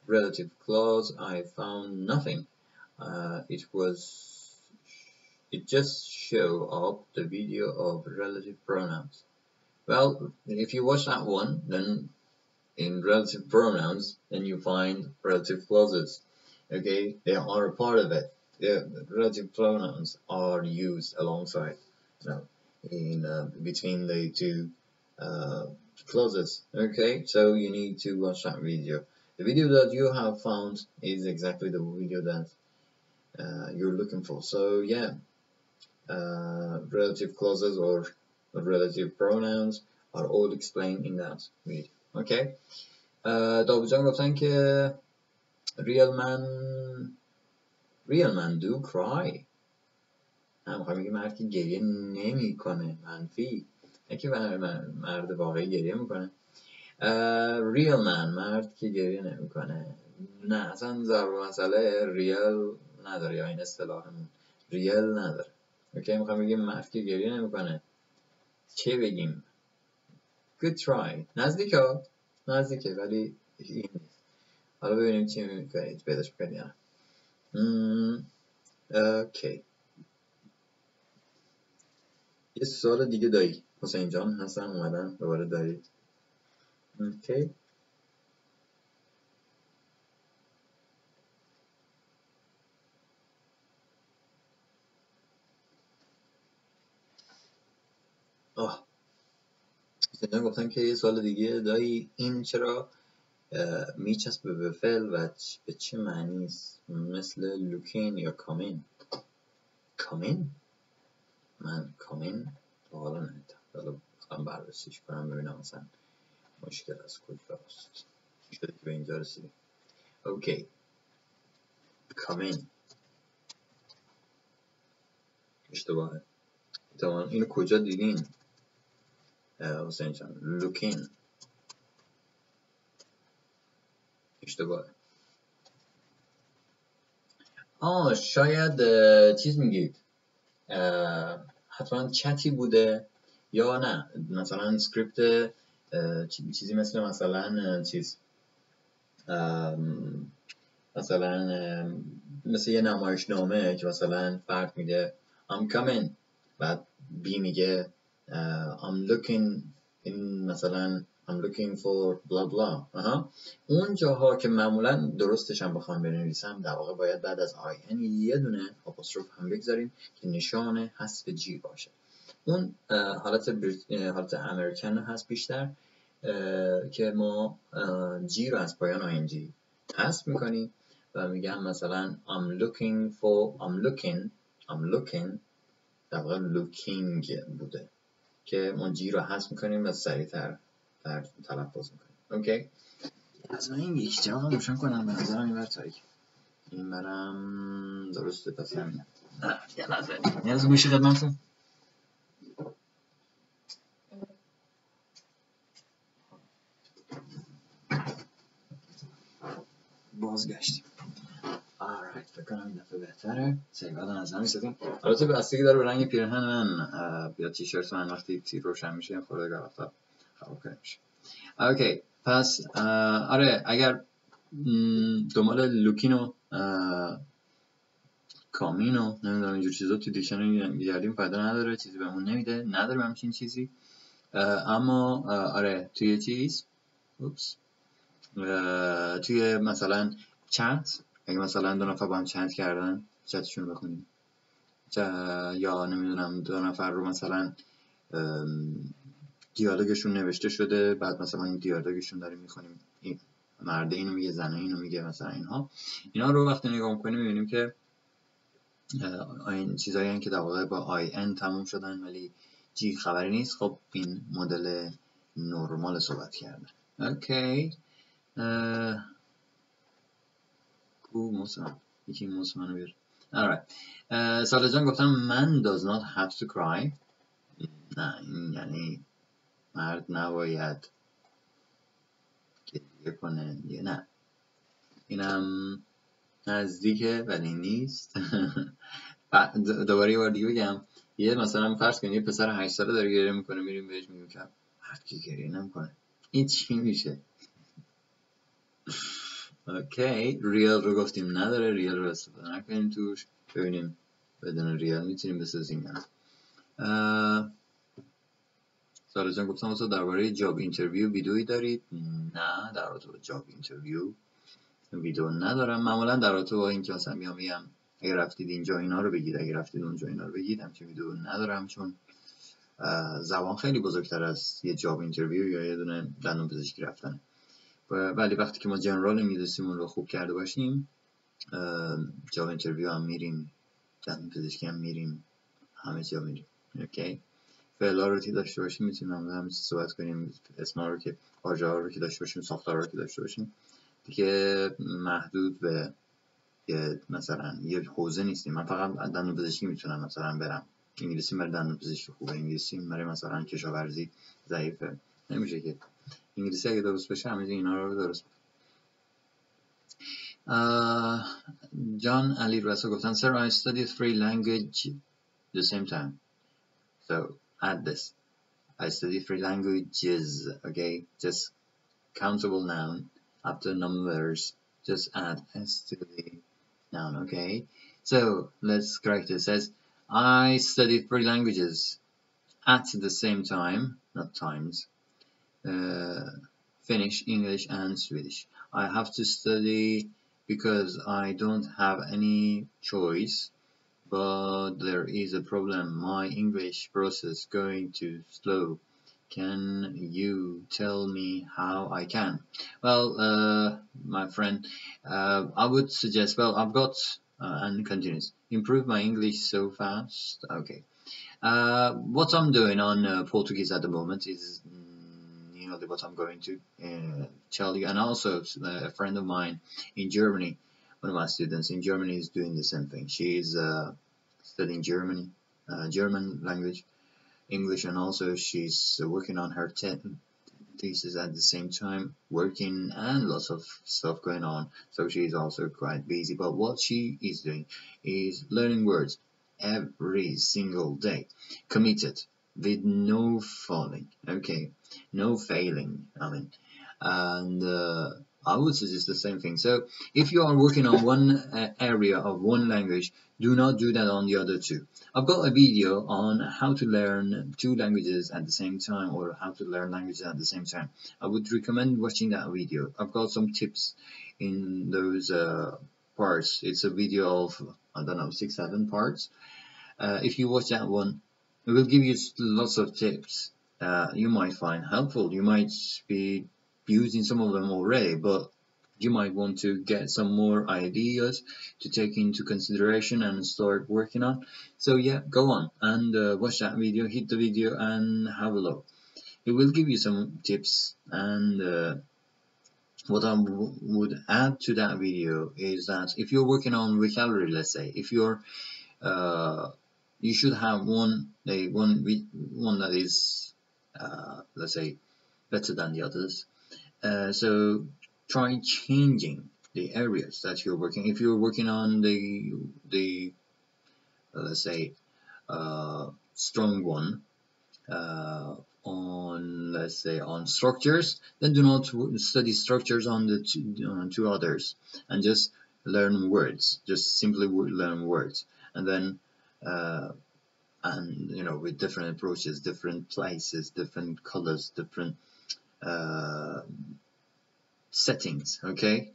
relative clause. I found nothing. It just show up the video of relative pronouns. Well, if you watch that one, then in relative pronouns, then you find relative clauses. Okay, they are a part of it. The relative pronouns are used alongside, in between the two clauses. Okay, so you need to watch that video. The video that you have found is exactly the video that you're looking for. So yeah, relative clauses or relative pronouns are all explained in that video. Okay. داوود جان گفتن که real man do cry. هم میگه مرد که گریه نمی کنه، منفی. یکی مرد واقعی گریه میکنه. real man مرد که گریه نمی کنه. نه اصلا ضرب مسئله ریل نداره، یا این اصطلاحمون ریل نداره. اوکی، میخوام بگیم مرد که گریه نمی کنه. چه بگیم؟ good try. نزدیکه ولی این نیست. حالا ببینیم چی میکنید پیداش بکنید یا نه. اوکی، یه سوال دیگه دایی. حسین جان هستن اومدن دوباره دایی. اوکی، حسین جان گفتن که یه سوال دیگه دایی. این چرا میچسبه به فعل و به چه معنی است؟ مثل لوکین یا کامین. من کامین تا حالا ندیدم. حالا بخوام بررسیش کنم ببینم مثلا مشکل از کجاست. شده که به اینجا رسیدیم. اوکی، کامین اشتباهه. تمام اینو کجا دیدین حسین جان؟ لوکین اشتباهه. شاید چیز میگید، حتما چتی بوده یا نه مثلا سکریپت چیزی مثلا چیز مثلا مثل یه نمایشنامه که مثلا فرد میگه I'm coming، بعد بی میگه I'm looking in، مثلا I'm looking for blah blah. اون جاها که معمولا درستش هم بخوام بنویسم در واقع باید بعد از I N یه دونه آپوستروف هم بگذاریم که نشان حذف جی باشه. اون حالت امریکن هست بیشتر که ما جی رو از پایان آی ان جی حذف میکنیم و میگم مثلا I'm looking در واقع looking بوده که ما جی رو حذف میکنیم و سریعتر تلفظ میکنیم. اوکی، از من این یک جواب هم روشن کنم. به نظرم این بر تاریک این برم درسته. پس همینه. یه لحظه گوشی خدمتتون. بازگشتیم. alright، بکنم این دفعه بهتره. سیگاد از همی ستیم. البته بستگی داره به رنگ پیرهن من یا تیشرت من. وقتی تیر روشن میشه این خورده گرفتار خراب میشه. اوکی، پس آره اگر دنبال لوکینو کامینو نمیدونم اینجور چیزا تو دیکشنری میگردیم فایده نداره، چیزی بهمون نمیده، نداریم همچین چیزی. اما آره توی چیز توی مثلا چت، اگه مثلا دو نفر با هم چت کردن چتشون رو بخونیم، یا نمیدونم دو نفر رو مثلا دیالوگشون نوشته شده، بعد مثلا این دیالوگشون داریم میخونیم، این مرد اینو میگه زنه اینو میگه مثلا اینا رو وقتی نگاه میکنیم میبینیم که این چیزایی هستن که در واقع با آی ان تموم شدن ولی جی خبری نیست. خب این مدل نرمال صحبت کردن. اوکی، یکی موسمانو بیار. alright، ساله جان گفتم من does not have to cry. نه این یعنی مرد نباید گریه کنه، نه اینم نزدیکه ولی نیست. دوباره یه بار دیگه بگم، یه مثلا فرض کنید یه پسر 8 ساله داره گریه میکنه، میریم بهش میگیم که مرد که گریه نمیکنه، این چی میشه؟ اوکی، ریال رو گفتیم نداره، ریال رو استفاده نکنیم توش. ببینیم بدون ریال میتونیم بسازیم یا نه. سارا جان گفتم واسه درباره جاب اینترویو ویدئویی دارید؟ نه، در رابطه با جاب اینترویو ویدیو ندارم. معمولا در رابطه با این که مثلا میگم اگر رفتید اینجا اینا رو بگید، اگر رفتید اونجا اینا رو بگید، همچین ویدیو ندارم، چون زبان خیلی بزرگتر از یه جاب اینترویو یا یه دونه دندون پزشکی رفتن. ولی وقتی که ما جنرال انگلیسیمون رو خوب کرده باشیم، جاب اینترویو هم میریم، دندون پزشکی هم میریم، همه جا میریم. اوکی، فعلا رو که داشته باشیم میتونیم هم صحبت کنیم، اسما رو که واژه‌ها رو که داشته باشیم، ساختارها رو که داشته باشیم دیگه، محدود به مثلا یه حوزه نیستیم. من فقط دندون پزشکی میتونم مثلا برم، انگلیسی برای دندون پزشکی خوبه، انگلیسی برای مثلا کشاورزی ضعیفه، نمیشه که. انگلیسی اگه درست بشه همه اینا رو درست. جان علی رسا گفتن Sir I study 3 language the same time, so add this. I study 3 languages. Okay, just countable noun after numbers, just add s to the noun. Okay, so let's correct it. It says I study 3 languages at the same time, not times. Finnish, English and Swedish. I have to study because I don't have any choice, but there is a problem. My English process going too slow. Can you tell me how I can? Well, my friend, I would suggest, well, I've got, and continues, improve my English so fast. Okay. What I'm doing on Portuguese at the moment is nearly what I'm going to tell you. And also a friend of mine in Germany, one of my students in Germany is doing the same thing. She's studying German language, English, and also she's working on her thesis at the same time, working and lots of stuff going on. So she's also quite busy. But what she is doing is learning words every single day, committed, with no falling. Okay, no failing. I mean, and I would suggest the same thing. So if you are working on one area of one language, do not do that on the other two. I've got a video on how to learn 2 languages at the same time, or how to learn languages at the same time. I would recommend watching that video. I've got some tips in those parts. It's a video of, I don't know, 6-7 parts. If you watch that one, it will give you lots of tips you might find helpful. You might be using some of them already, but you might want to get some more ideas to take into consideration and start working on. So yeah, go on and watch that video, hit the video and have a look. It will give you some tips, and what I would add to that video is that if you're working on vocabulary, let's say, if you're you should have one that is let's say better than the others. So try changing the areas that you're working. If you're working on the let's say strong one on, let's say, on structures, then do not study structures on the two others, and just learn words. Just simply learn words, and then and you know, with different approaches, different places, different colors, different settings. Okay,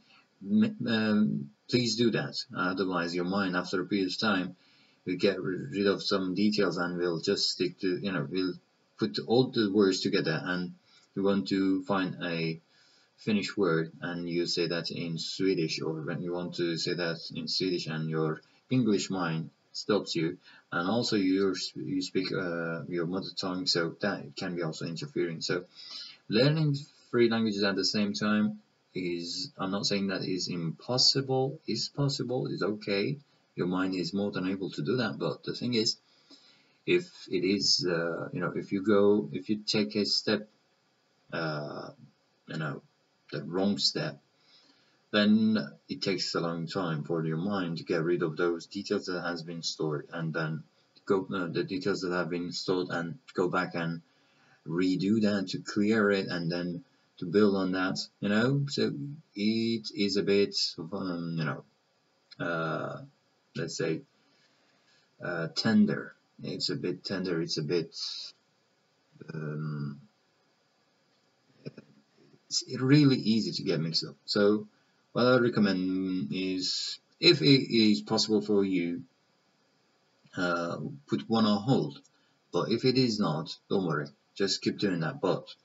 please do that. Otherwise, your mind, after a period of time, will get rid of some details and will just stick to, you know, we'll put all the words together, and you want to find a Finnish word and you say that in Swedish, or when you want to say that in Swedish and your English mind stops you, and also you speak your mother tongue, so that can be also interfering. So learning 3 languages at the same time is, I'm not saying that is impossible. It's possible, it's okay. Your mind is more than able to do that, but the thing is, if it is, if you take a step, the wrong step, then it takes a long time for your mind to get rid of those details that has been stored, and then the details that have been stored, and go back and redo that to clear it, and then to build on that. So it is a bit, let's say, tender. It's a bit tender. It's a bit. It's really easy to get mixed up. So what I recommend is, if it is possible for you, put one on hold. But if it is not, don't worry. Just keep doing that. But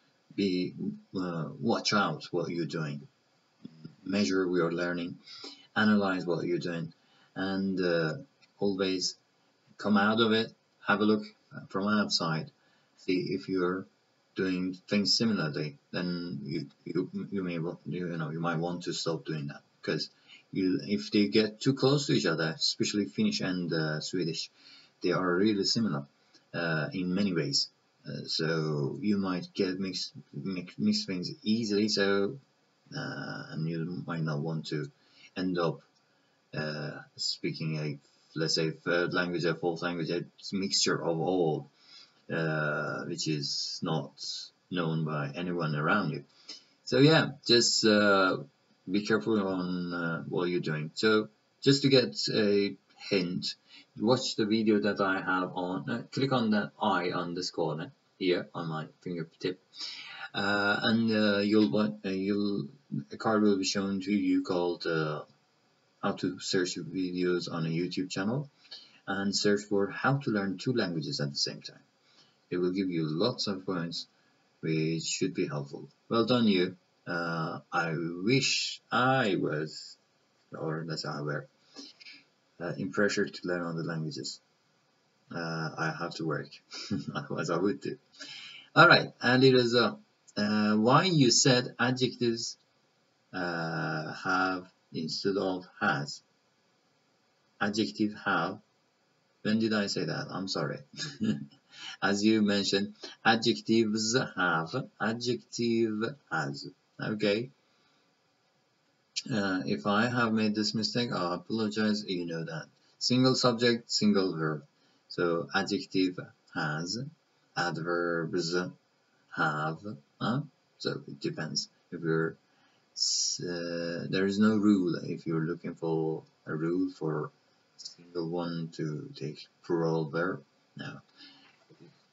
watch out what you're doing. Measure what you're learning. Analyze what you're doing, and always come out of it. Have a look from outside. See if you're doing things similarly. Then you might want to stop doing that, because if they get too close to each other, especially Finnish and Swedish, they are really similar in many ways. So you might get mix things easily. So and you might not want to end up speaking a, let's say, third language or fourth language, a mixture of all, which is not known by anyone around you. So yeah, just be careful on what you're doing. So just to get a hint, watch the video that I have on, click on that eye on this corner here on my fingertip, and a card will be shown to you called how to search videos on a YouTube channel, and search for how to learn 2 languages at the same time. It will give you lots of points which should be helpful. Well done, you. I wish I was, or that's how I were, in pressure to learn other languages. I have to work, otherwise I would do. Alright, and it is why you said adjectives have instead of has. Adjective have. When did I say that? I'm sorry. As you mentioned, adjectives have. Adjective has. Okay. If I have made this mistake, I apologize. You know that. Single subject, single verb. So adjective has. Adverbs have. So it depends. If you're there is no rule. If you're looking for a rule for single one to take plural verb, no,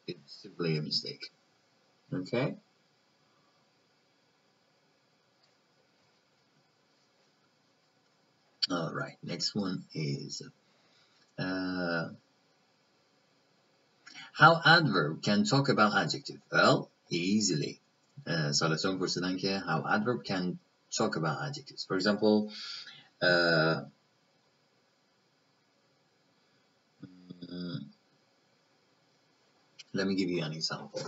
it's simply a mistake. Okay. All right. Next one is how adverb can talk about adjective. Well, easily. سالتون پرسیدن که how adverb can talk about adjectives. For example, let me give you an example.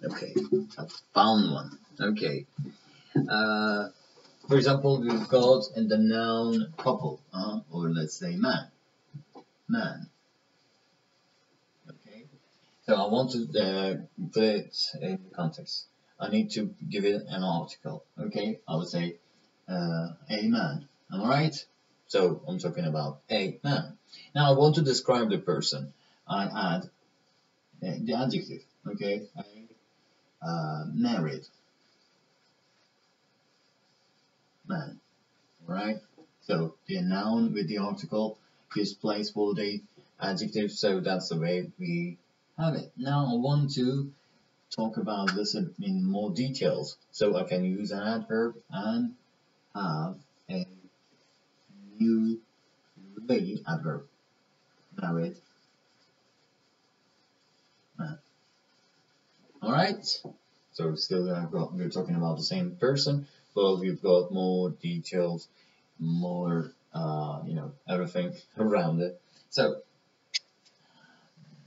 Okay, I found one. Okay. For example, we've got in the noun couple, or let's say man. Man. Okay. So I want to put it in context. I need to give it an article. Okay. I would say a man. Alright? So I'm talking about a man. Now I want to describe the person. I add the adjective. Okay. Married man. Right? So the noun with the article is placed for the adjective, so that's the way we have it. Now I want to talk about this in more details, so I can use an adverb and have a new adverb. Married man. Alright? So still we're talking about the same person, but we've got more details, more everything around it. So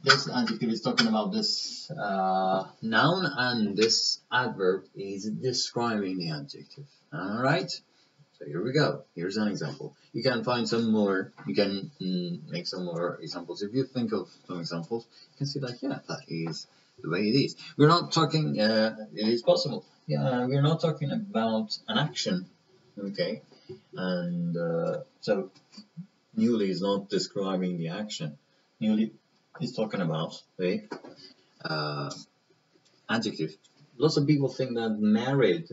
this adjective is talking about this noun, and this adverb is describing the adjective. All right. So here we go. Here's an example. You can find some more. You can make some more examples. If you think of some examples, you can see that, yeah, that is the way it is. We're not talking, it is possible. Yeah, we're not talking about an action. Okay. And so newly is not describing the action. Newly is talking about the adjective. Lots of people think that married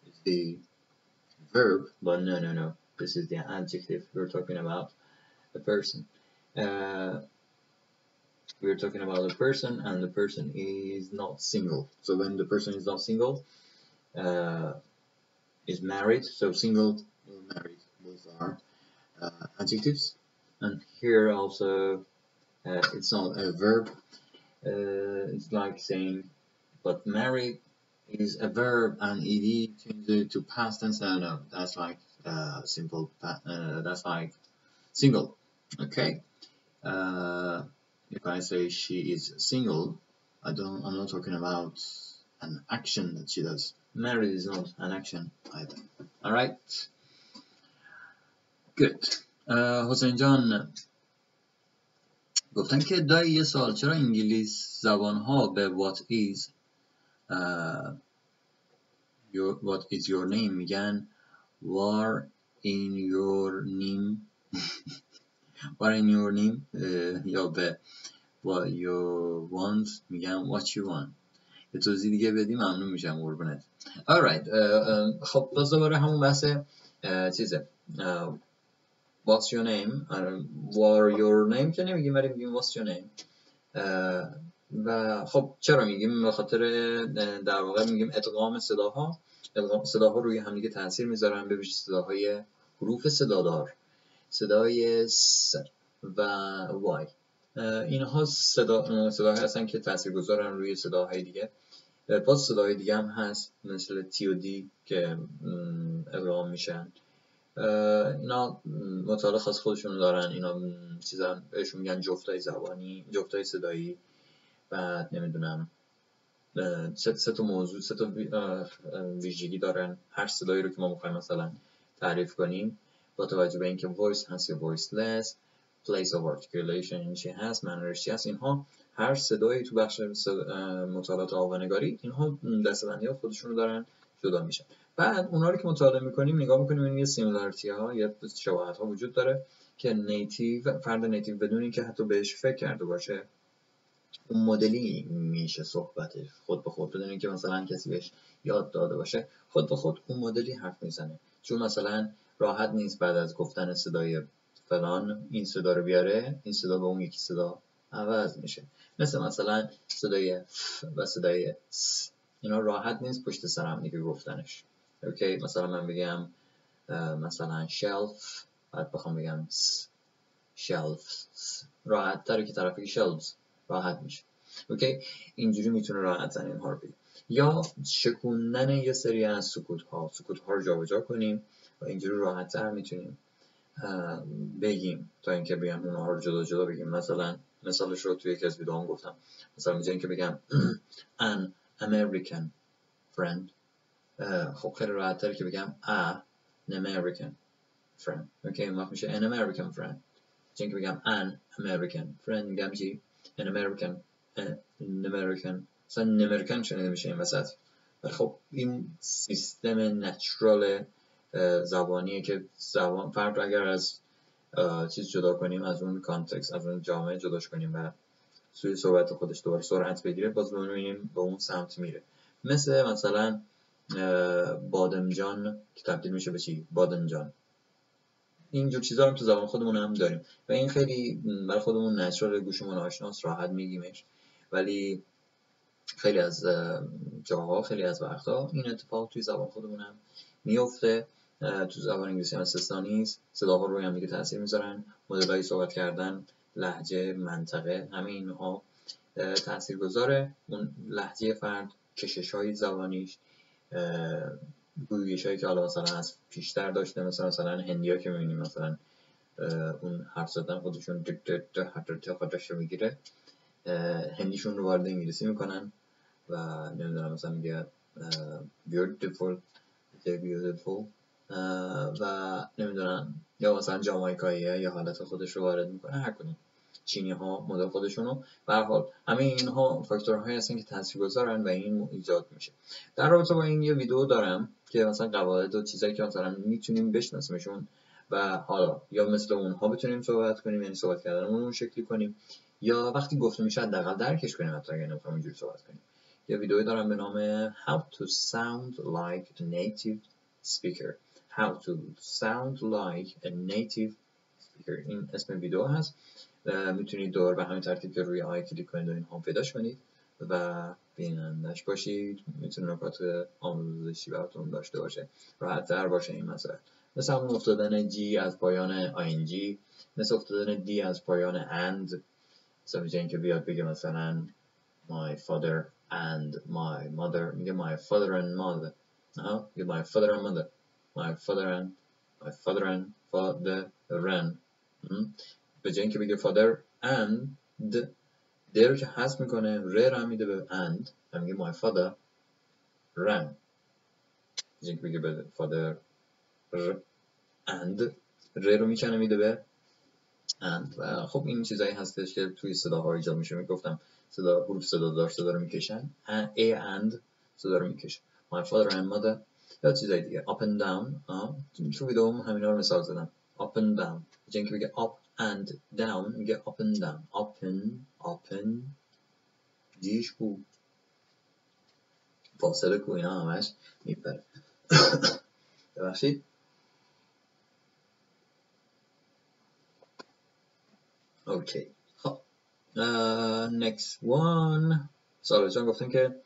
is the verb, but no. This is the adjective. We're talking about the person. We're talking about the person, and the person is not single. So when the person is not single, is married. So single or married, those are adjectives. And here also, it's not a verb. It's like saying, but married is a verb, and ed changes to past tense. No, that's like simple. That's like single. Okay. If I say she is single, I'm not talking about an action that she does. Married is not an action either. All right. Good. حسین جان گفتن که دایی یه سوال، چرا انگلیس زبان ها به what is what is your name میگن what in your name what in your name یا به what you want میگن what you want. یه توضیح دیگه بدی ممنون میشم قربونت. alright. خب باز دوباره همون بحث چیزه what's your name what your name که نمیگیم ولی میگیم what's your name. و خب چرا میگیم؟ به خاطر در واقع میگیم ادغام صداها روی همدیگه تاثیر میذارن، به ویژه صداهای حروف صدادار، صدای س و وای. اینها صداهایی هستن که تاثیرگذارن روی صداهای دیگه. باز صداهای دیگه هم هست مثل تی و دی که ادغام میشن. اینا مطالعه خاص خودشون دارن. اینا چیزا بهشون میگن جفتای زبانی، جفتای صدایی. بعد نمیدونم سه تا موضوع، سه تا ویژگی دارن. هر صدایی رو که ما میخوایم مثلا تعریف کنیم با توجه به اینکه voice هست یا voiceless، place of articulation این چی هست، manner چی هست، اینها هر صدایی تو بخش مطالعات آوانگاری اینها دسته‌بندی ها خودشون رو دارن، جدا میشن. بعد اونا رو که مطالعه میکنیم نگاه میکنیم این یه سیمیلاریتی ها یا شباهت ها وجود داره که فرد نیتیو بدون اینکه حتی بهش فکر کرده باشه اون مدلی میشه صحبتش خود به خود، بدون اینکه مثلا کسی بهش یاد داده باشه خود به خود اون مدلی حرف میزنه. چون مثلا راحت نیست بعد از گفتن صدای فلان این صدا رو بیاره، این صدا به اون یکی صدا عوض میشه. مثلا صدای ف و صدای س، اینا راحت نیست پشت سر هم دیگه گفتنش. اوکی، مثلا من بگم مثلا shelf، بعد بخوام بگم shelves، راحت تره که طرفی shelves راحت میشه. اوکی، اینجوری میتونه راحت تر اینها رو بگیم. یا شکوندن یه سری از سکوت ها رو جابجا کنیم و اینجوری راحت تر میتونیم بگیم تا اینکه بگم اونها رو جدا جدا بگیم. مثلا مثالش رو توی یکی از ویدیوهام گفتم. مثلا میگم اینکه بگم an American friend، خب خیلی راحت تره که بگم an American friend. اوکی، اون وقت میشه an American friend. اینکه بگم an American friend میگم چی؟ an American مثلا شنیده میشه این وسط. خب این سیستم نچرال زبانیه که زبان فرد رو اگر از چیز جدا کنیم، از اون کانتکست، از اون جامعه جداش کنیم و سوی صحبت خودش دوباره سرعت بگیره، باز ببینیم به اون سمت میره. مثلا بادمجان که تبدیل میشه به چی؟ بادمجان. اینجور چیزا رو تو زبان خودمون هم داریم و این خیلی برای خودمون نچرال، گوشمون آشناست، راحت میگیمش. ولی خیلی از جاها، خیلی از وقتا این اتفاق توی زبان خودمون هم میفته. تو زبان انگلیسی هم استثنا نیست. صداها روی هم دیگه تاثیر میذارن، مدل‌های صحبت کردن، لهجه، منطقه، همه اینها تاثیرگذاره. اون لهجه فرد کشش های زبانیش، گویش هایی که حالا مثلا از پیشتر داشته، مثلا هندی ها که میبینیم مثلا اون حرف زدن خودشون خودش رو میگیره، هندیشون رو وارد انگلیسی میکنن و نمیدونم مثلا میگه beautiful و نمیدونم، یا مثلا جامائیکاییه یا حالت خودش رو وارد میکنه، هر کدوم چینی ها مدل خودشونو. به هر حال همه اینها فاکتورهایی هستن که تاثیرگذارن و این ایجاد میشه. در رابطه با این یه ویدیو دارم که مثلا قواعد و چیزایی که مثلا میتونیم بشناسیمشون و حالا یا مثل اونها بتونیم صحبت کنیم، یعنی صحبت کردنمون اون شکلی کنیم، یا وقتی گفته میشه حداقل درکش کنیم حتی اگه نمیخوایم اینجوری صحبت کنیم. یه ویدیویی دارم به نام How to sound like a native speaker. How to sound like a native speaker. این اسم ویدیو هست. میتونید دور به همین ترتیب که روی آی کلیک کنید و اینها پیداش کنید و بینندش باشید. میتونه نکات آموزشی براتون داشته باشه، راحت تر باشه این مسئله. مثل همون افتادن جی از پایان ING، مثل افتادن دی از پایان and. مثلا میشه اینکه بیاد بگه مثلا my father and my mother، میگه my father and mother. میگه my father and mother، my father and father. به جای اینکه بگه father and د رو که حذف میکنه، ر رو میده به and و میگه my father ran. به جای اینکه بگه به father and ر رو میکنه میده به and. و خب این چیزایی هستش که توی صداها ایجاد میشه. میگفتم صدا، حروف صدا دار صدا رو میکشن، a and صدا رو میکشن، my father and mother یا چیزای دیگه. up and down، تو ویدیو همینا رو مثال زدم. up and down به جای اینکه بگه up and down میگه up and down. up and دیش کو، فاصله کو، اینا همش میپره. ببخشید. اوکی خب next one. سوال جان گفتن که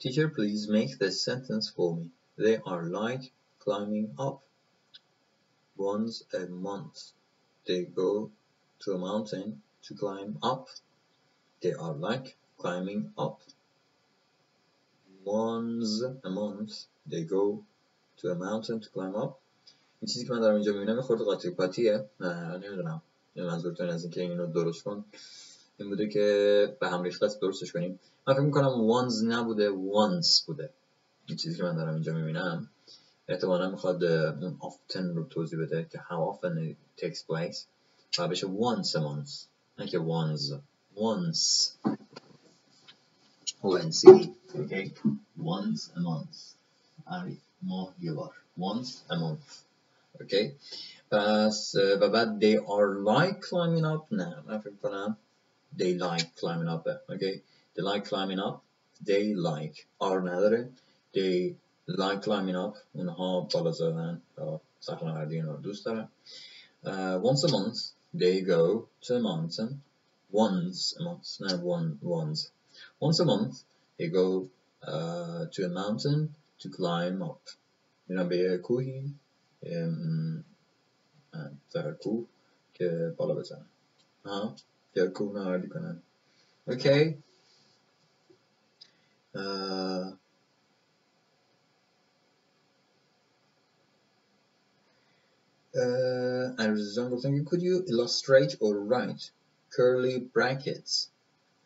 teacher please make the sentence for me. They are like climbing up. Once a month they go to a mountain to climb up. They are like climbing up. Once a month they go to a mountain to climb up. این چیزی که من دارم اینجا میبینم یه خورده قاطی پاتیه. نمیدونم منظورتون از اینکه اینو درست کن این بوده که به هم ریخته است درستش کنیم. من فکر میکنم once نبوده once بوده. این چیزی که من دارم اینجا میبینم احتمالا میخواد اون often رو توضیح بده که how often it takes place و بشه once a month، نه که once okay once a month ماه یه بار once a month. okay پس و بعد they are like climbing up. نه من فکر کنم they like climbing up. okay they like climbing up. they like are نداره. they like climbing up اونها بالا زدن یا صخره‌نوردی اینا رو دوست دارن. once a month they go to a mountain. once a month نه once a month they go to a mountain to climb up. میرن به یه کوهی در کوه که بالا بزنن، در کوه نوردی کنن. اوکی عزیزان گفتن که could you illustrate or write curly brackets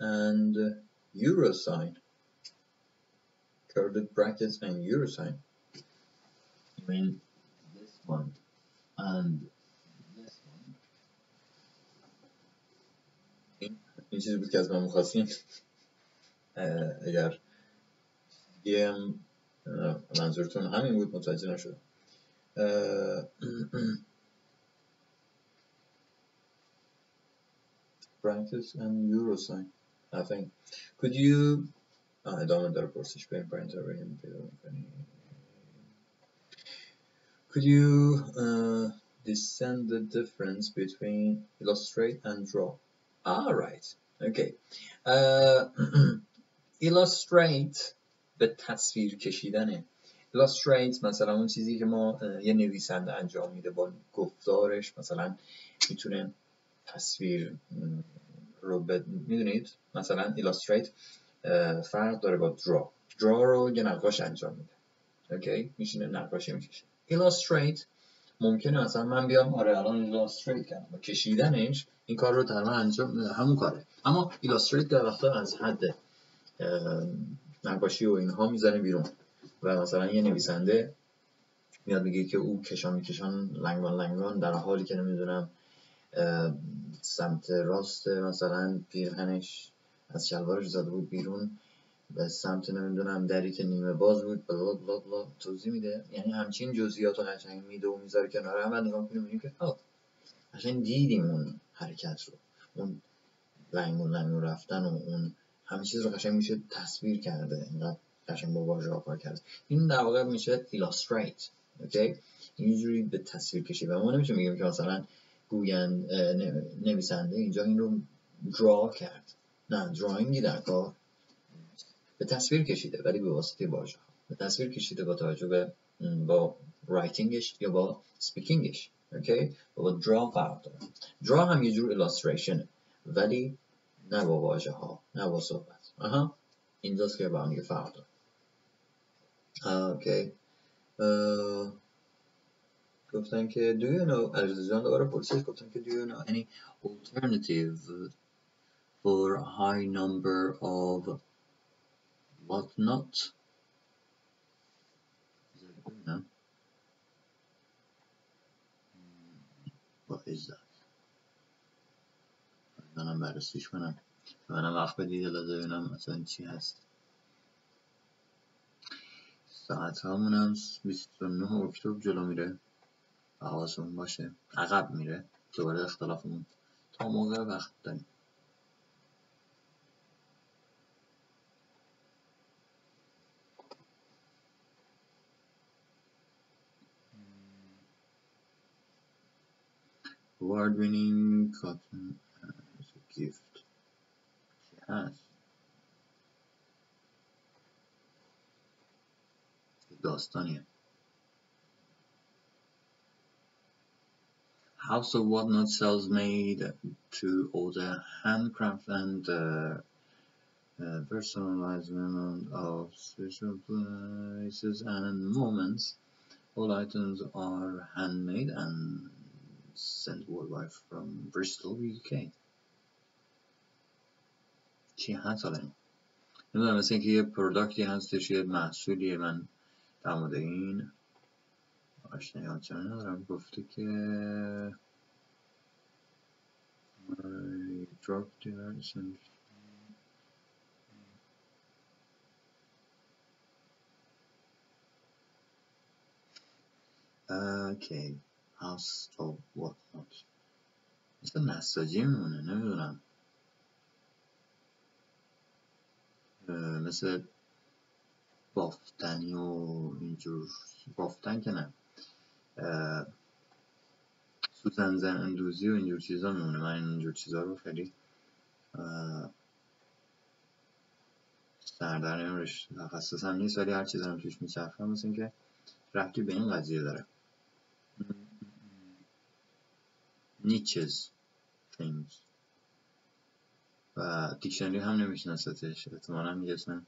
and euro sign. curly brackets and euro sign. I mean this one and this one. این چیزی بود که از من می‌خواستین. اگر منظورتون همین بود متوجه نشدم. brackets and euro sign I think. could you ادامه داره پرسش بریم پرینتر بریم پیدا میکنیم. could you descend the difference between illustrate and draw. alright okay illustrate به تصویر کشیدنه. illustrate مثلا اون چیزی که ما یه نویسنده انجام میده با گفتارش، مثلا میتونه تصویر رو میدونید مثلا illustrate فرق داره با draw رو یه نقاش انجام میده. اوکی، میشینه نقاشی میکشه. illustrate ممکنه مثلا من بیام الان illustrate کردم و کشیدنش این کار رو تقریبا انجام همون کاره، اما illustrate در وقتا از حد نقاشی و اینها میزنه بیرون و مثلا یه نویسنده میاد میگه که او کشان لنگان در حالی که نمیدونم سمت راست مثلا پیرهنش از شلوارش زده بود بیرون به سمت نمیدونم دری که نیمه باز بود بلا بلا بلا توضیح میده. یعنی همچین جزئیات رو قشنگ میده و میذاره کنار هم و نگاه میکنیم که قشنگ دیدیم اون حرکت رو، اون لنگون رفتن و اون همه چیز رو قشنگ میشه تصویر کرده، اینقدر قشنگ با واژه‌ها کار کرده. این در واقع میشه illustrate. اوکی، اینجوری به تصویر کشی و ما نمیشه میگیم که مثلا نویسنده اینجا این رو draw کرد، نه، drawingی در کار به تصویر کشیده ولی به واسطه واژه‌ها، به تصویر کشیده با توجه به با رایتینگش یا با سپیکینگش. اوکی، با draw فرق داره. draw هم یه جور illustration ولی نه با واژه‌ها، نه با صحبت. اینجاست که با هم یه فرق داره. اوکی، گفتن که do you know علیرضا جان دوباره پرسش گفتن که do you know any alternative for high number of what not. What is that؟ منم بررسیش کنم، منم وقت بدید لازم ببینم مثلا چی هست. ساعت همونم 29 اکتبر جلو میره، حواسمون باشه، عقب میره، دوباره اختلافمون تا موقع وقت داریم. award winning cotton as a gift. چی هست؟ داستانیه. House of Whatnot sells made to order handcraft and personalization of special places and moments. All items are handmade and sent worldwide from Bristol, UK. چی هست حالا این؟ نمیدونم، مثل اینکه یه پروداکتی هستش، یه محصولیه. من در مورد این آشنایی چرا ندارم. گفته که drug dealers and okay, house of whatnot مثل نساجی میمونه، نمیدونم، مثل بافتنی و اینجور، بافتن که نه، سوزن زن اندوزی و اینجور چیزا میمونه. من اینجور چیزا رو خیلی سردر نمیرش، تخصص هم نیست، ولی هر چیز هم توش میچرخم مثل این که رفتی به این قضیه داره. نیچز things و دیکشنری هم نمیشناستش، احتمالا میگه اسم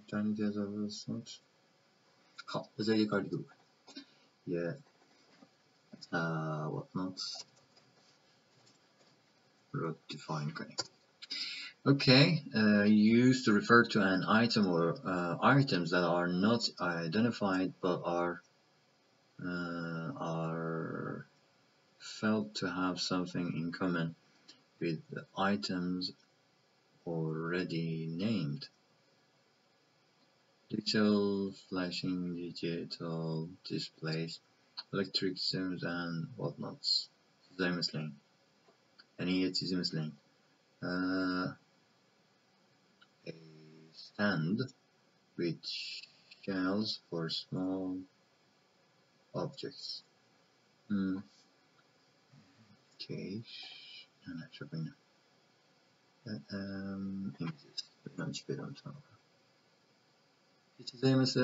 جانی دیازار سنت. خب بذار یه کار دیگه بکنیم، یه what not رو define کنیم. Okay, used to refer to an item or items that are not identified but are felt to have something in common with the items already named. Digital flashing, digital displays, electric sims and whatnots. چیزایی مثل این، یعنی یه چیزی مثل این. A stand with shelves for small objects. Case نه چه بینم images ببینم چی پیدا میتونم. یه چیزایی مثل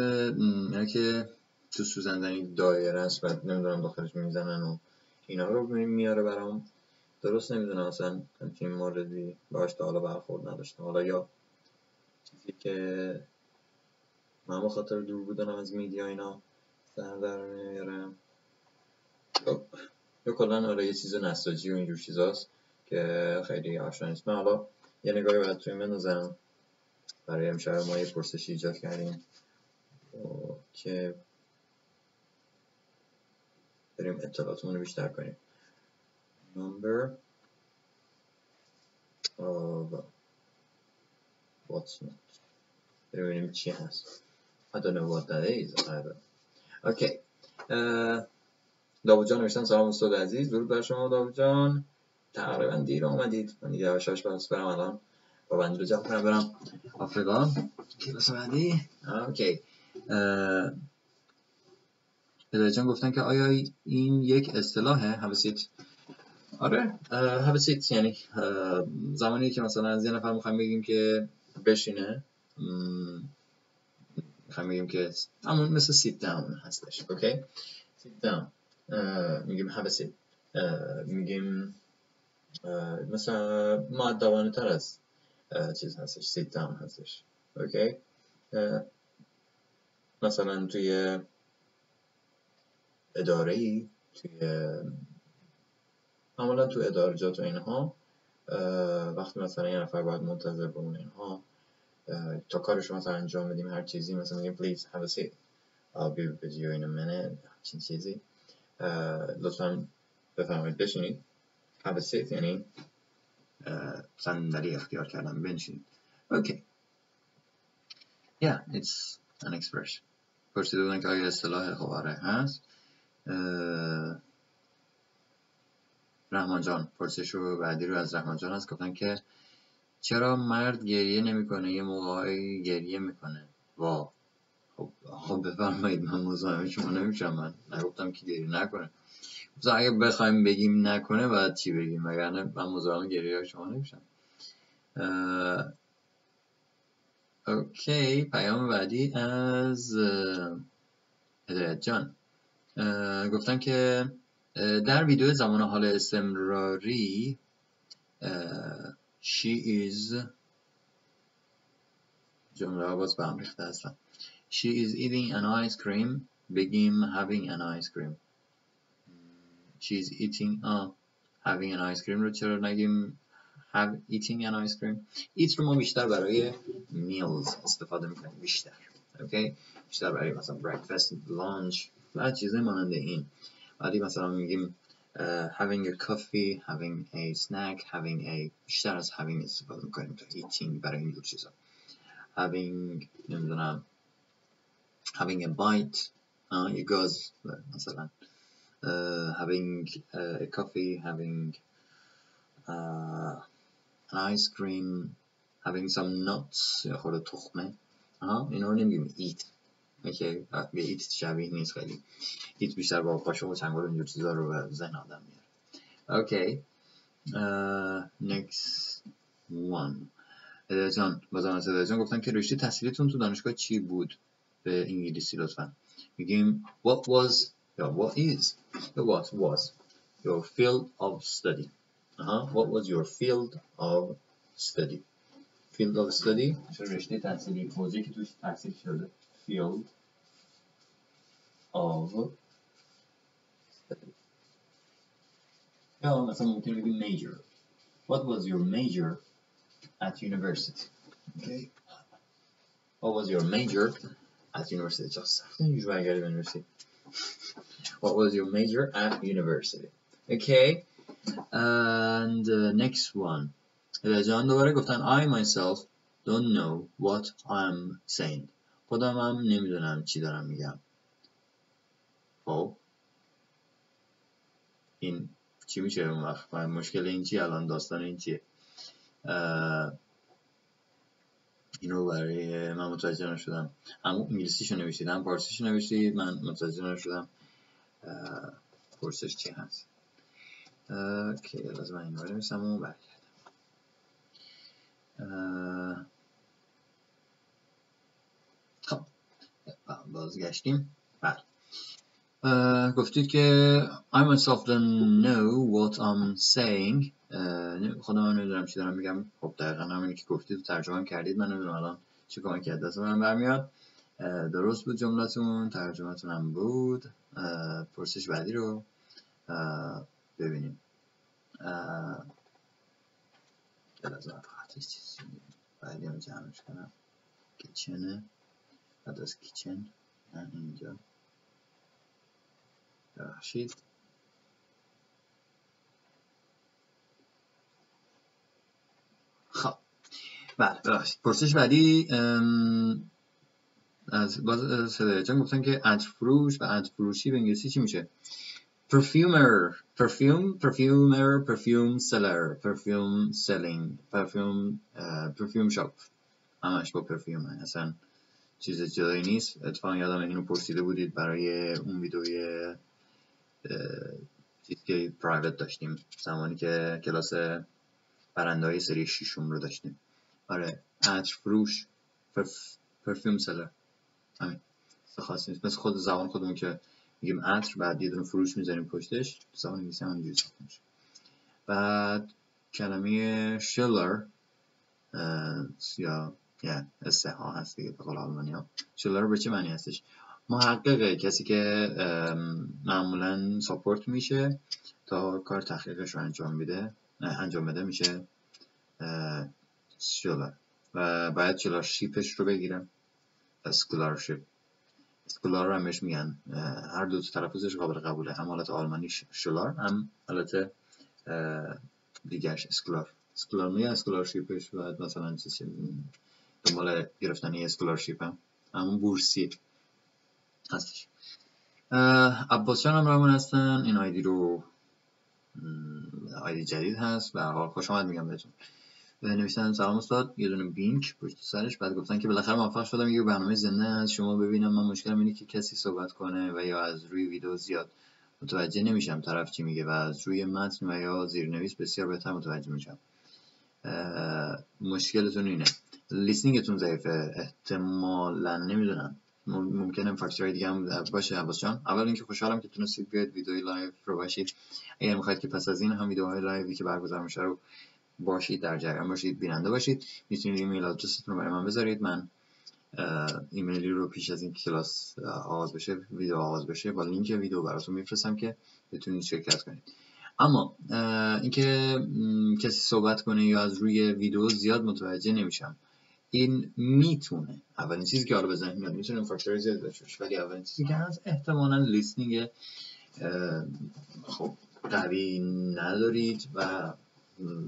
یعنی که تو سوزندنی دایره است و نمیدونم داخلش میزنن و اینا رو میاره برام. درست نمیدونم اصلا همچین موردی باش تا حالا برخورد نداشتم. حالا یا چیزی که من به خاطر دور بودنم از میدیا اینا سر در نمیارم، یا کلا آره یه چیز نساجی و اینجور چیزاست که خیلی آشنا نیست. من حالا یه نگاهی باید توی بندازم. برای امشب ما یه پرسشی ایجاد کردیم که بریم اطلاعاتمون رو بیشتر کنیم. Number of what's not. ببینیم چی هست. I don't know what that is either. Okay. داوود جان نوشتن سلام استاد عزیز، درود بر شما داوود جان. تقریبا دیر آمدید. من دیگه هشاش برم الان با بندی رو جمع کنم برم آفریقا کلاس بعدی. اوکی. هدایت جان گفتن که آیا این یک اصطلاحه؟ هبسیت. آره هبسیت یعنی زمانی که مثلا از یه نفر میخوایم بگیم که بشینه، میخوایم بگیم که همون مثل sit down هستش. اوکی sit down میگیم have a seat. میگیم مثلا مؤدبانه تر از چیز هستش sit down هستش. اوکی مثلا توی اداره‌ای، توی معمولا تو ادارجات و اینها وقتی مثلا یه نفر باید منتظر بمونه اینها تا کارش مثلا انجام بدیم هر چیزی مثلا میگیم please have a seat I'll be with you in a minute چین چیزی لطفا بفرمایید بشینید. have a seat یعنی صندلی اختیار کردن بنشینید. اوکی yeah it's an expression. پرسیده بودن که آیا اصطلاح خب آره هست. رحمان جان پرسش رو بعدی رو از رحمان جان هست. گفتن که چرا مرد گریه نمیکنه یه موقعی گریه میکنه؟ وا خب بفرمایید من مزاحم شما نمیشم. من نگفتم که گریه نکنه. مثلا اگه بخوایم بگیم نکنه باید چی بگیم؟ وگرنه من مزاحم گریه شما نمیشم. اوکی پیام بعدی از هدایت جان. گفتن که در ویدیو زمان حال استمراری she is جمله ها باز به هم ریخته هستن. she is eating an ice cream بگیم having an ice cream. she is eating having an ice cream رو چرا نگیم eating an ice cream؟ eat رو ما بیشتر برای meals استفاده میکنیم بیشتر. اوکی بیشتر برای مثلا breakfast lunch و چیزای مانند این. ولی مثلا میگیم having a coffee having a snack having a بیشتر از having استفاده میکنیم تا eating برای این دو چیزا. having نمیدونم having a bite یه گاز مثلا having a coffee having an ice cream having some nuts یا خورده تخمه اینا رو نمیگیم eat. اوکی به ایت شبیه نیست خیلی. ایت بیشتر با قاشق و چنگال اینجور چیزا رو به ذهن آدم میاره. اوکی next one. هدایت جان بازم از هدایت جان گفتن که رشته تحصیلیتون تو دانشگاه چی بود به انگلیسی لطفا. میگیم what was یا what is یا what was your field of study. what was your field of study. field of study چه رشته تحصیلی حوزه‌ای که توش تحصیل شده field of study. یا مثلا ممکن بگیم major. what was your major at university. okay what was your major at university. چه سخته اینجور برگردی به university. what was your major at university. okay and next one. جان دوباره گفتن I myself don't know what I'm saying. خودم هم نمیدونم چی دارم میگم. خب این چی میشه اون وقت؟ مشکل این چی الان؟ داستان این چیه؟ اینو برای من متوجه نشدم. هم انگلیسیشو نوشتید هم پارسیشو نوشتید من متوجه نشدم پرسش چی هست. اوکی لازم من اینو بنویسم و برگردم. خب بازگشتیم. بله گفتید که I myself don't know what I'm saying. خودم من نمیدونم چی دارم میگم. خب دقیقا همینی که گفتید ترجمه هم کردید. من نمیدونم الان چه کمکی که دست من برمیاد. درست بود جملتون، ترجمهتون هم بود. پرسش بعدی رو ببینیم. لازم فقط چیزی بعدی رو جمعش کنم. کیچنه، بعد از کیچن اینجا ببخشید. خب بله ببخشید. پرسش بعدی از باز صدایتون گفتن که عطر فروش و عطر فروشی به انگلیسی چی میشه؟ perfumer، perfume seller، perfume selling، perfume shop. همش با پرفیوم اصلا چیز جدایی نیست. اتفاقا یادم اینو پرسیده بودید برای اون ویدئوی چیزی که پرایوت داشتیم زمانی که کلاس برنده‌های سری 6 رو داشتیم. آره عطر فروش، پرفیوم سلر، همین خاصی نیست. مثل خود زبان خودمون که میگیم عطر بعد یه دونه فروش میذاریم پشتش، زبان انگلیسی هم اینجوری ساخته میشه. بعد کلمه شیلر یا استها هست دیگه به قول آلمانی‌ها. شیلر به چه معنی هستش؟ محققه، کسی که معمولا ساپورت میشه تا کار تحقیقش رو انجام بده میشه شیلر. و باید شیلرشیپش رو بگیرم. اسکولارشیپ، اسکولار رو هم بهش میگن. هر دو تلفظش قابل قبوله، هم حالت آلمانی شیلر هم حالت دیگرش اسکولار میگن. اسکولارشیپش باید مثلا دنبال گرفتن اسکولارشیپ هم همون بورسی هستش. عباس جان هم رامون هستن. این آیدی جدید هست و حال خوش آمد میگم بهتون. نوشتن سلام استاد، یه دونه بینک پشت سرش. بعد گفتن که بالاخره موفق شدم یه برنامه زنده از شما ببینم. من مشکلم اینه که کسی صحبت کنه و یا از روی ویدیو زیاد متوجه نمیشم طرف چی میگه و از روی متن و یا زیرنویس بسیار بهتر متوجه میشم. مشکلتون اینه لیسنینگتون ضعیفه احتمالاً، نمیدونم، ممکنه فاکتورهای دیگه هم باشه. عباس جان، اول اینکه خوشحالم که تونستید بیاید ویدیوی لایو رو باشید. اگر میخواید که پس از این هم ویدیوهای لایوی که برگزار میشه رو باشید، در جریان باشید، بیننده باشید، میتونید ایمیل آدرستون رو برای من بذارید. من ایمیلی رو پیش از این کلاس آغاز بشه، ویدیو آغاز بشه، با لینک ویدیو براتون میفرستم که بتونید شرکت کنید. اما اینکه کسی صحبت کنه یا از روی ویدیو زیاد متوجه نمیشم، این میتونه اولین چیزی که حالا به ذهن میاد، میتونه فاکتور زیاد باشه، ولی اولین چیزی که هست احتمالاً لیسنینگ خب قوی ندارید و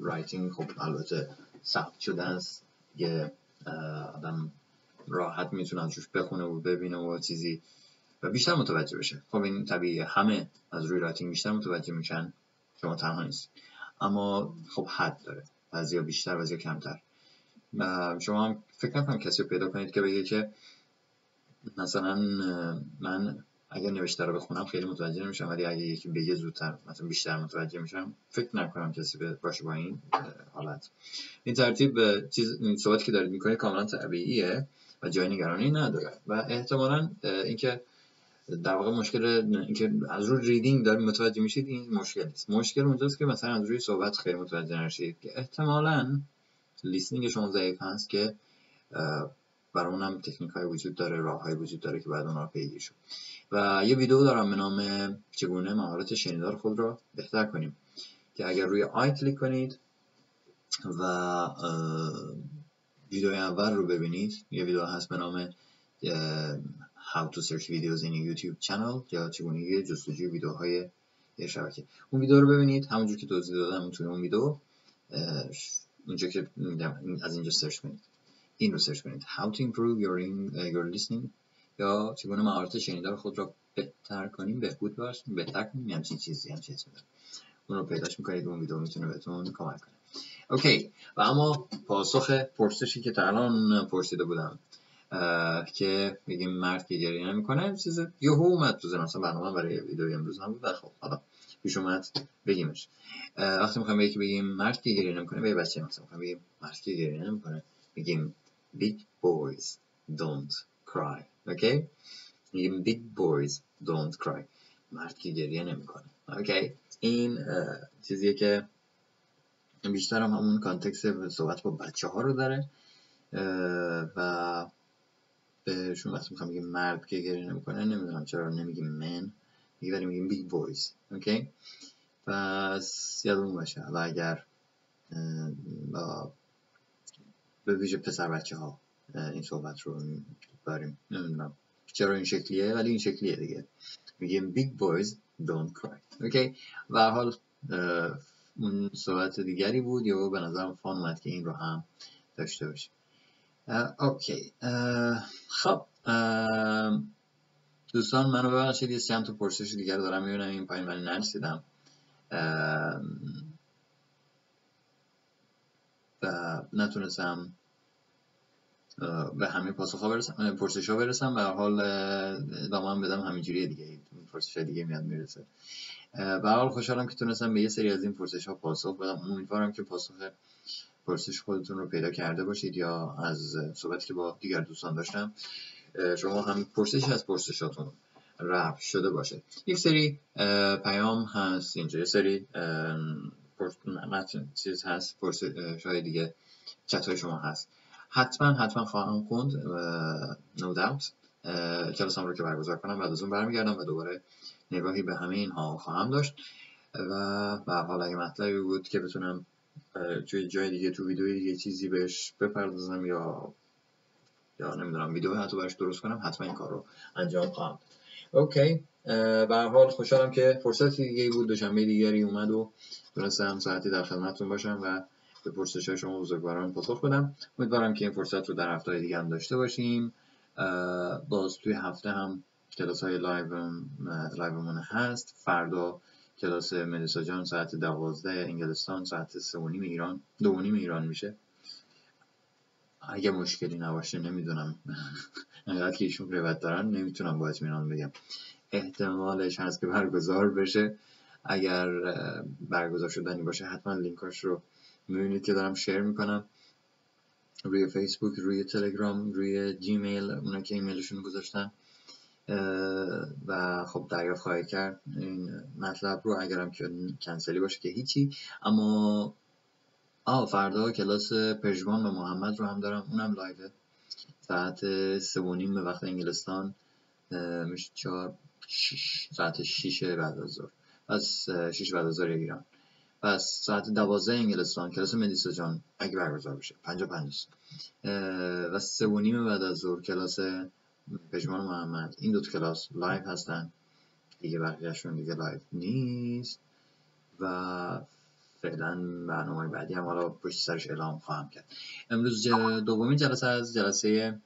رایتینگ خب البته ثبت شده است، یه آدم راحت میتونه ازش بخونه و ببینه و چیزی و بیشتر متوجه بشه. خب این طبیعیه، همه از روی رایتینگ بیشتر متوجه میشن، شما تنها نیست. اما خب حد داره، بعضیا بیشتر بعضیا کمتر. شما هم فکر نکنم کسی رو پیدا کنید که بگه که مثلا من اگر نوشته رو بخونم خیلی متوجه نمیشم، ولی اگه یکی بگه زودتر مثلا بیشتر متوجه میشم. فکر نکنم کسی باشه با این حالت. این ترتیب صحبتی که دارید میکنید کاملا طبیعیه و جای نگرانی نداره و احتمالاً اینکه در واقع مشکل اینکه از روی ریدینگ دارید متوجه میشید این مشکل نیست. مشکل اونجاست که مثلا از روی صحبت خیلی متوجه نشید که احتمالاً لیسنینگ شما ضعیف هست که برای اونم تکنیک های وجود داره، راه های وجود داره که بعد اونها رو پیگیری شد. و یه ویدیو دارم به نام چگونه مهارت شنیدار خود را بهتر کنیم که اگر روی آی کلیک کنید و ویدیو اول رو ببینید، یه ویدیو هست به نام How to search videos in a YouTube channel یا چگونگی جستجوی ویدیوهای یه شبکه. اون ویدیو رو ببینید همونجور که توضیح دادم توی اون ویدیو، اونجا که از اینجا سرچ کنید، این رو سرچ کنید How to improve your listening یا چگونه مهارت شنیدار خود را بهتر کنیم، بهتر کنیم، همچین چیزی اون رو پیداش میکنید. اون ویدیو میتونه بهتون کمک کنه. اوکی. و اما پاسخ پرسشی که تا الان پرسیده بودم که بگیم مرد که گریه نمیکنه، چیز یهو اومد تو ذهنم، اصلا برنامه برای ویدیوی امروز نبود و خب حالا پیش اومد بگیمش. وقتی میخوایم یکی بگیم مرد که گریه نمیکنه، به یه بچه مثلا میخوایم بگیم مرد که گریه نمیکنه، بگیم big boys don't cry. اوکی؟ میگیم big boys don't cry. مرد که گریه نمیکنه. اوکی، این چیزیه که بیشتر هم همون کانتکست صحبت با بچه ها رو داره و بهشون وقتی میخوام بگیم مرد که گریه نمیکنه نمیدونم چرا نمیگیم من، ولی میگیم بیگ بویز. اوکی، پس یادمون باشه. و اگر به ویژه پسر بچه ها این صحبت رو داریم، نمیدونم چرا این شکلیه ولی این شکلیه دیگه، میگیم big boys don't cry. اوکی، و هر حال اون صحبت دیگری بود یا به نظرم فان اومد که این رو هم داشته باشیم. اوکی، خب دوستان منو ببخشید، یه چند تا پرسش دیگر دارم میبینم این پایین ولی نرسیدم و نتونستم به همه پاسخ ها برسم، پرسش ها برسم. به هر حال ادامه هم بدم همینجوریه دیگه، پرسش دیگه میاد میرسه. به هر حال خوشحالم که تونستم به یه سری از این پرسش ها پاسخ بدم. امیدوارم که پرسش خودتون رو پیدا کرده باشید یا از صحبتی که با دیگر دوستان داشتم شما هم پرسشی از پرسشاتون رفع شده باشه. یک سری پیام هست اینجا، یه سری چیز هست، پرسش های دیگه، چت های شما هست. حتما خواهم خوند no doubt. جلسه‌ام رو که برگزار کنم بعد از اون برمیگردم و دوباره نگاهی به همه اینها خواهم داشت و به هر حال اگه مطلبی بود که بتونم توی جای دیگه، تو ویدیوی دیگه چیزی بهش بپردازم یا نمیدونم ویدیو حتی برش درست کنم، حتما این کار رو انجام خواهم. اوکی، به هر حال خوشحالم که فرصتی دیگه بود، دوشنبه دیگری اومد و تونستم ساعتی در خدمتتون باشم و به پرسش‌های شما بزرگواران پاسخ بدم. امیدوارم که این فرصت رو در هفته‌های دیگه هم داشته باشیم. باز توی هفته هم کلاس‌های لایومون هست. فردا کلاس ملیسا جان ساعت 12 انگلستان، ساعت 3:30 ایران، 2:30 ایران میشه. اگه مشکلی نباشه، نمیدونم انقدر که ایشون روایت دارن نمیتونم با اطمینان بگم، احتمالش هست که برگزار بشه. اگر برگزار شدنی باشه حتما لینکاش رو میبینید که دارم شیر میکنم روی فیسبوک، روی تلگرام، روی جیمیل، اونا که ایمیلشون گذاشتن و خب دریافت خواهید کرد این مطلب رو. اگرم که کنسلی باشه که هیچی. اما فردا کلاس پژمان و محمد رو هم دارم، اونم لایوه ساعت 3:30 به وقت انگلستان، میشه 6 ساعت 6 بعد از ظهر، پس 6 بعد از ظهر ایران، پس ساعت 12 انگلستان کلاس ملیسا جان اگه برگزار بشه 50 و 3:30 بعد از ظهر کلاس پژمان محمد. این دو تا کلاس لایو هستن دیگه، بقیه‌شون دیگه لایو نیست و فعلا برنامه بعدی هم حالا پشت سرش اعلام خواهم کرد. امروز دومین جلسه از جلسه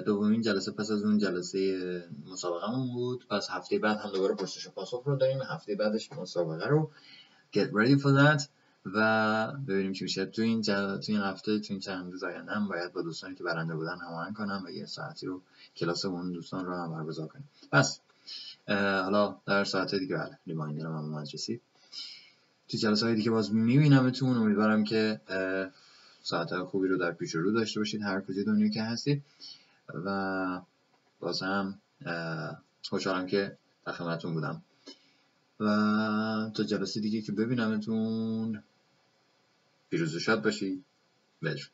دومین جلسه پس از اون جلسه مسابقه‌مون بود. پس هفته بعد هم دوباره پرسش و پاسخ رو داریم، هفته بعدش مسابقه رو. Get ready for that و ببینیم چی میشه. تو این هفته، تو این چند روز آینده هم باید با دوستانی که برنده بودن هماهنگ کنم و یه ساعتی رو کلاس اون دوستان رو هم برگزار کنیم. پس حالا در ساعت دیگه بله ریمایندر هم اومد رسید. تو جلسه‌های دیگه باز میبینمتون. امیدوارم که ساعت خوبی رو در پیش رو داشته باشید هر کجای دنیا که هستید و باز هم خوشحالم که در خدمتتون بودم و تا جلسه دیگه که ببینمتون پیروز و شاد باشید. بدرود.